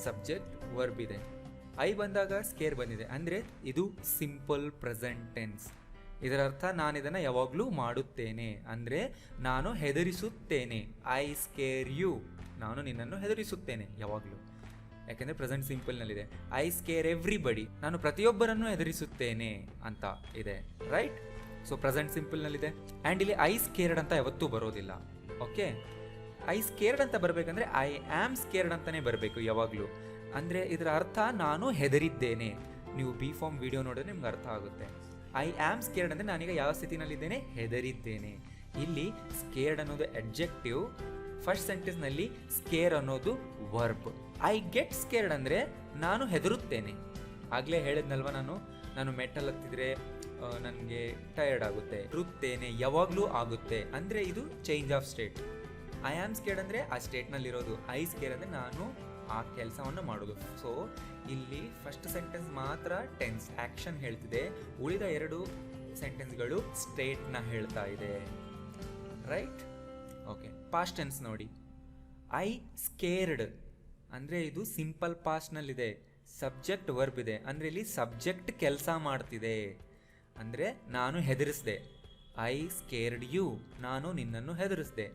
ಸಬ್ಜೆಕ್ಟ್ ವರ್ಬ್ ಇದೆ. ಐ ಬಂದಾಗ ಸ್ಕೇರ್ ಬಂದಿದೆ, ಅಂದರೆ ಇದು ಸಿಂಪಲ್ ಪ್ರೆಸೆಂಟ್ ಟೆನ್ಸ್. ಇದರ ಅರ್ಥ ನಾನು ಇದನ್ನು ಯಾವಾಗಲೂ ಮಾಡುತ್ತೇನೆ, ಅಂದರೆ ನಾನು ಹೆದರಿಸುತ್ತೇನೆ. ಐ ಸ್ಕೇರ್ ಯು, ನಾನು ನಿನ್ನನ್ನು ಹೆದರಿಸುತ್ತೇನೆ ಯಾವಾಗಲೂ, ಯಾಕೆಂದರೆ ಪ್ರೆಸೆಂಟ್ ಸಿಂಪಲ್ನಲ್ಲಿದೆ. ಐ ಸ್ಕೇರ್ ಎವ್ರಿಬಡಿ, ನಾನು ಪ್ರತಿಯೊಬ್ಬರನ್ನು ಹೆದರಿಸುತ್ತೇನೆ ಅಂತ ಇದೆ, ರೈಟ್? ಸೊ ಪ್ರೆಸೆಂಟ್ ಸಿಂಪಲ್ನಲ್ಲಿದೆ. ಆ್ಯಂಡ್ ಇಲ್ಲಿ ಐ ಸ್ಕೇರ್ಡ್ ಅಂತ ಯಾವತ್ತೂ ಬರೋದಿಲ್ಲ. ಓಕೆ, ಐ ಸ್ಕೇರ್ಡ್ ಅಂತ ಬರಬೇಕಂದ್ರೆ ಐ ಆಮ್ ಸ್ಕೇರ್ಡ್ ಅಂತಲೇ ಬರಬೇಕು ಯಾವಾಗಲೂ. ಅಂದರೆ ಇದರ ಅರ್ಥ ನಾನು ಹೆದರಿದ್ದೇನೆ. ನೀವು ಬಿ ಫಾರ್ಮ್ ವಿಡಿಯೋ ನೋಡಿದ್ರೆ ನಿಮ್ಗೆ ಅರ್ಥ ಆಗುತ್ತೆ. ಐ ಆಮ್ ಸ್ಕೇರ್ಡ್ ಅಂದರೆ ನಾನೀಗ ಯಾವ ಸ್ಥಿತಿನಲ್ಲಿದ್ದೇನೆ? ಹೆದರಿದ್ದೇನೆ. ಇಲ್ಲಿ ಸ್ಕೇರ್ಡ್ ಅನ್ನೋದು ಅಡ್ಜೆಕ್ಟಿವ್, ಫಸ್ಟ್ ಸೆಂಟೆನ್ಸ್ನಲ್ಲಿ ಸ್ಕೇರ್ ಅನ್ನೋದು ವರ್ಬ್. ಐ ಗೆಟ್ ಸ್ಕೇರ್ಡ್ ಅಂದರೆ ನಾನು ಹೆದರುತ್ತೇನೆ. ಆಗಲೇ ಹೇಳಿದ್ನಲ್ವ ನಾನು ಮೆಟ್ಟಲ್ ಹತ್ತಿದ್ರೆ ನನಗೆ ಟಯರ್ಡ್ ಆಗುತ್ತೆ, ಹೆದರುತ್ತೇನೆ ಯಾವಾಗಲೂ ಆಗುತ್ತೆ, ಅಂದರೆ ಇದು change of state. I am scared ಅಂದರೆ ಆ ಸ್ಟೇಟ್ನಲ್ಲಿರೋದು, ಐ ಸ್ಕೇರ್ ಅಂದರೆ ನಾನು ಆ ಕೆಲಸವನ್ನು ಮಾಡೋದು. ಸೊ ಇಲ್ಲಿ ಫಸ್ಟ್ ಸೆಂಟೆನ್ಸ್ ಮಾತ್ರ ಟೆನ್ಸ್ ಆ್ಯಕ್ಷನ್ ಹೇಳ್ತಿದೆ, ಉಳಿದ ಎರಡು ಸೆಂಟೆನ್ಸ್ಗಳು ಸ್ಟೇಟ್ನ ಹೇಳ್ತಾ ಇದೆ, ರೈಟ್? ಓಕೆ, ಪಾಸ್ಟ್ ಟೆನ್ಸ್ ನೋಡಿ. ಐ ಸ್ಕೇರ್ಡ್ ಅಂದರೆ ಇದು ಸಿಂಪಲ್ ಪಾಸ್ಟ್ನಲ್ಲಿದೆ, ಸಬ್ಜೆಕ್ಟ್ ವರ್ಬ್ ಇದೆ, ಅಂದರೆ ಇಲ್ಲಿ ಸಬ್ಜೆಕ್ಟ್ ಕೆಲಸ ಮಾಡ್ತಿದೆ, ಅಂದರೆ ನಾನು ಹೆದರಿಸಿದೆ. ಐ ಸ್ಕೇರ್ಡ್ ಯು, ನಾನು ನಿನ್ನನ್ನು ಹೆದರಿಸಿದೆ.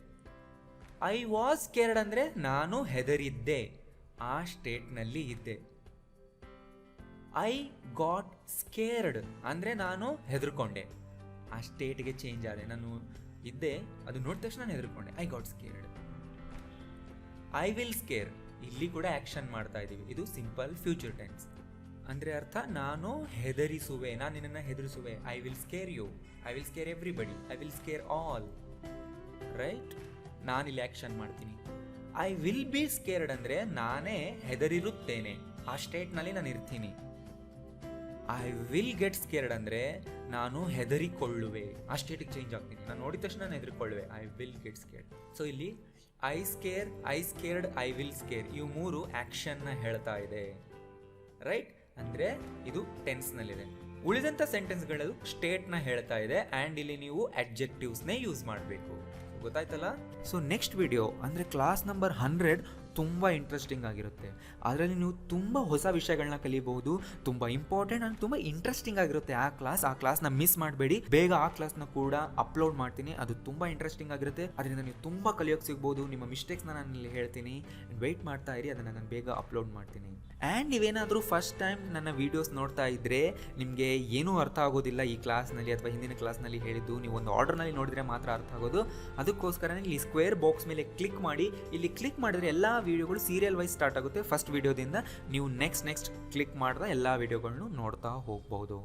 ಐ ವಾಸ್ ಸ್ಕೇರ್ಡ್ ಅಂದರೆ ನಾನು ಹೆದರಿದ್ದೆ, ಆ ಸ್ಟೇಟ್ನಲ್ಲಿ ಇದ್ದೆ. ಐ ಗಾಟ್ ಸ್ಕೇರ್ಡ್ ಅಂದರೆ ನಾನು ಹೆದರ್ಕೊಂಡೆ, ಆ ಸ್ಟೇಟ್ಗೆ ಚೇಂಜ್ ಆದೆ, ನಾನು ಇದ್ದೆ, ಅದು ನೋಡಿದ ತಕ್ಷಣ ನಾನು ಹೆದರ್ಕೊಂಡೆ. I got scared. I will scare, ಇಲ್ಲಿ ಕೂಡ ಆ್ಯಕ್ಷನ್ ಮಾಡ್ತಾ ಇದ್ದೀವಿ. ಇದು ಸಿಂಪಲ್ ಫ್ಯೂಚರ್ ಟೆನ್ಸ್. ಅಂದರೆ ಅರ್ಥ ನಾನು ಹೆದರಿಸುವೆ, ನಾನು ನಿನ್ನನ್ನು ಹೆದರಿಸುವೆ. I will scare you, I will scare everybody, I will scare all. Right, ನಾನಿಲ್ಲಿ ಆ್ಯಕ್ಷನ್ ಮಾಡ್ತೀನಿ. ಐ ವಿಲ್ ಬಿ ಸ್ಕೇರ್ಡ್ ಅಂದರೆ ನಾನೇ ಹೆದರಿರುತ್ತೇನೆ, ಆ ಸ್ಟೇಟ್ನಲ್ಲಿ ನಾನು ಇರ್ತೀನಿ. ಐ ವಿಲ್ ಗೆಟ್ ಸ್ಕೇರ್ಡ್ ಅಂದರೆ ನಾನು ಹೆದರಿಕೊಳ್ಳುವೆ, ಆ ಸ್ಟೇಟಿಗೆ ಚೇಂಜ್ ಆಗ್ತೀನಿ. ನಾನು ನೋಡಿದ ತಕ್ಷಣ ನಾನು ಹೆದರಿಕೊಳ್ಳುವೆ. I will get scared. So ಇಲ್ಲಿ I scare, I scared, I will scare, ಇವು 3 ಆ್ಯಕ್ಷನ್ನ ಹೇಳ್ತಾ ಇದೆ. ರೈಟ್, ಅಂದರೆ ಇದು ಟೆನ್ಸ್ನಲ್ಲಿದೆ. ಉಳಿದಂಥ ಸೆಂಟೆನ್ಸ್ಗಳು ಸ್ಟೇಟ್ನ ಹೇಳ್ತಾ ಇದೆ. ಆ್ಯಂಡ್ ಇಲ್ಲಿ ನೀವು ಅಡ್ಜೆಕ್ಟಿವ್ಸ್ನೇ ಯೂಸ್ ಮಾಡಬೇಕು. ಗೊತ್ತಾಯ್ತಲ್ಲ? ಸೊ ನೆಕ್ಸ್ಟ್ ವಿಡಿಯೋ ಅಂದರೆ ಕ್ಲಾಸ್ ನಂಬರ್ 100 ತುಂಬ ಇಂಟ್ರೆಸ್ಟಿಂಗ್ ಆಗಿರುತ್ತೆ. ಅದರಲ್ಲಿ ನೀವು ತುಂಬ ಹೊಸ ವಿಷಯಗಳನ್ನ ಕಲಿಬಹುದು. ತುಂಬ ಇಂಪಾರ್ಟೆಂಟ್ ಆ್ಯಂಡ್ ತುಂಬ ಇಂಟ್ರೆಸ್ಟಿಂಗ್ ಆಗಿರುತ್ತೆ ಆ ಕ್ಲಾಸ್ನ ಮಿಸ್ ಮಾಡಬೇಡಿ. ಬೇಗ ಆ ಕ್ಲಾಸ್ನ ಕೂಡ ಅಪ್ಲೋಡ್ ಮಾಡ್ತೀನಿ. ಅದು ತುಂಬ ಇಂಟ್ರೆಸ್ಟಿಂಗ್ ಆಗಿರುತ್ತೆ. ಅದರಿಂದ ನೀವು ತುಂಬ ಕಲಿಯೋಕ್ಕೆ ಸಿಗ್ಬೋದು. ನಿಮ್ಮ ಮಿಸ್ಟೇಕ್ಸ್ನ ನಾನು ಇಲ್ಲಿ ಹೇಳ್ತೀನಿ. ವೆಯ್ಟ್ ಮಾಡ್ತಾ ಇರಿ, ಅದನ್ನು ನಾನು ಬೇಗ ಅಪ್ಲೋಡ್ ಮಾಡ್ತೀನಿ. ಆ್ಯಂಡ್ ನೀವೇನಾದರೂ ಫಸ್ಟ್ ಟೈಮ್ ನನ್ನ ವೀಡಿಯೋಸ್ ನೋಡ್ತಾ ಇದ್ದರೆ ನಿಮಗೆ ಏನೂ ಅರ್ಥ ಆಗೋದಿಲ್ಲ ಈ ಕ್ಲಾಸ್ನಲ್ಲಿ ಅಥವಾ ಹಿಂದಿನ ಕ್ಲಾಸ್ನಲ್ಲಿ ಹೇಳಿದ್ದು. ನೀವು ಒಂದು ಆರ್ಡರ್ನಲ್ಲಿ ನೋಡಿದರೆ ಮಾತ್ರ ಅರ್ಥ ಆಗೋದು. ಅದಕ್ಕೋಸ್ಕರ ಇಲ್ಲಿ ಸ್ಕ್ವೇರ್ ಬಾಕ್ಸ್ ಮೇಲೆ ಕ್ಲಿಕ್ ಮಾಡಿ. ಇಲ್ಲಿ ಕ್ಲಿಕ್ ಮಾಡಿದ್ರೆ ಎಲ್ಲ ವೀಡಿಯೋಗಳು ಸೀರಿಯಲ್ ವೈಸ್ ಸ್ಟಾರ್ಟ್ ಆಗುತ್ತೆ. ಫಸ್ಟ್ ವೀಡಿಯೋದಿಂದ ನೀವು ನೆಕ್ಸ್ಟ್ ಕ್ಲಿಕ್ ಮಾಡಿದ ಎಲ್ಲ ವೀಡಿಯೋಗಳನ್ನು ನೋಡ್ತಾ ಹೋಗ್ಬೋದು.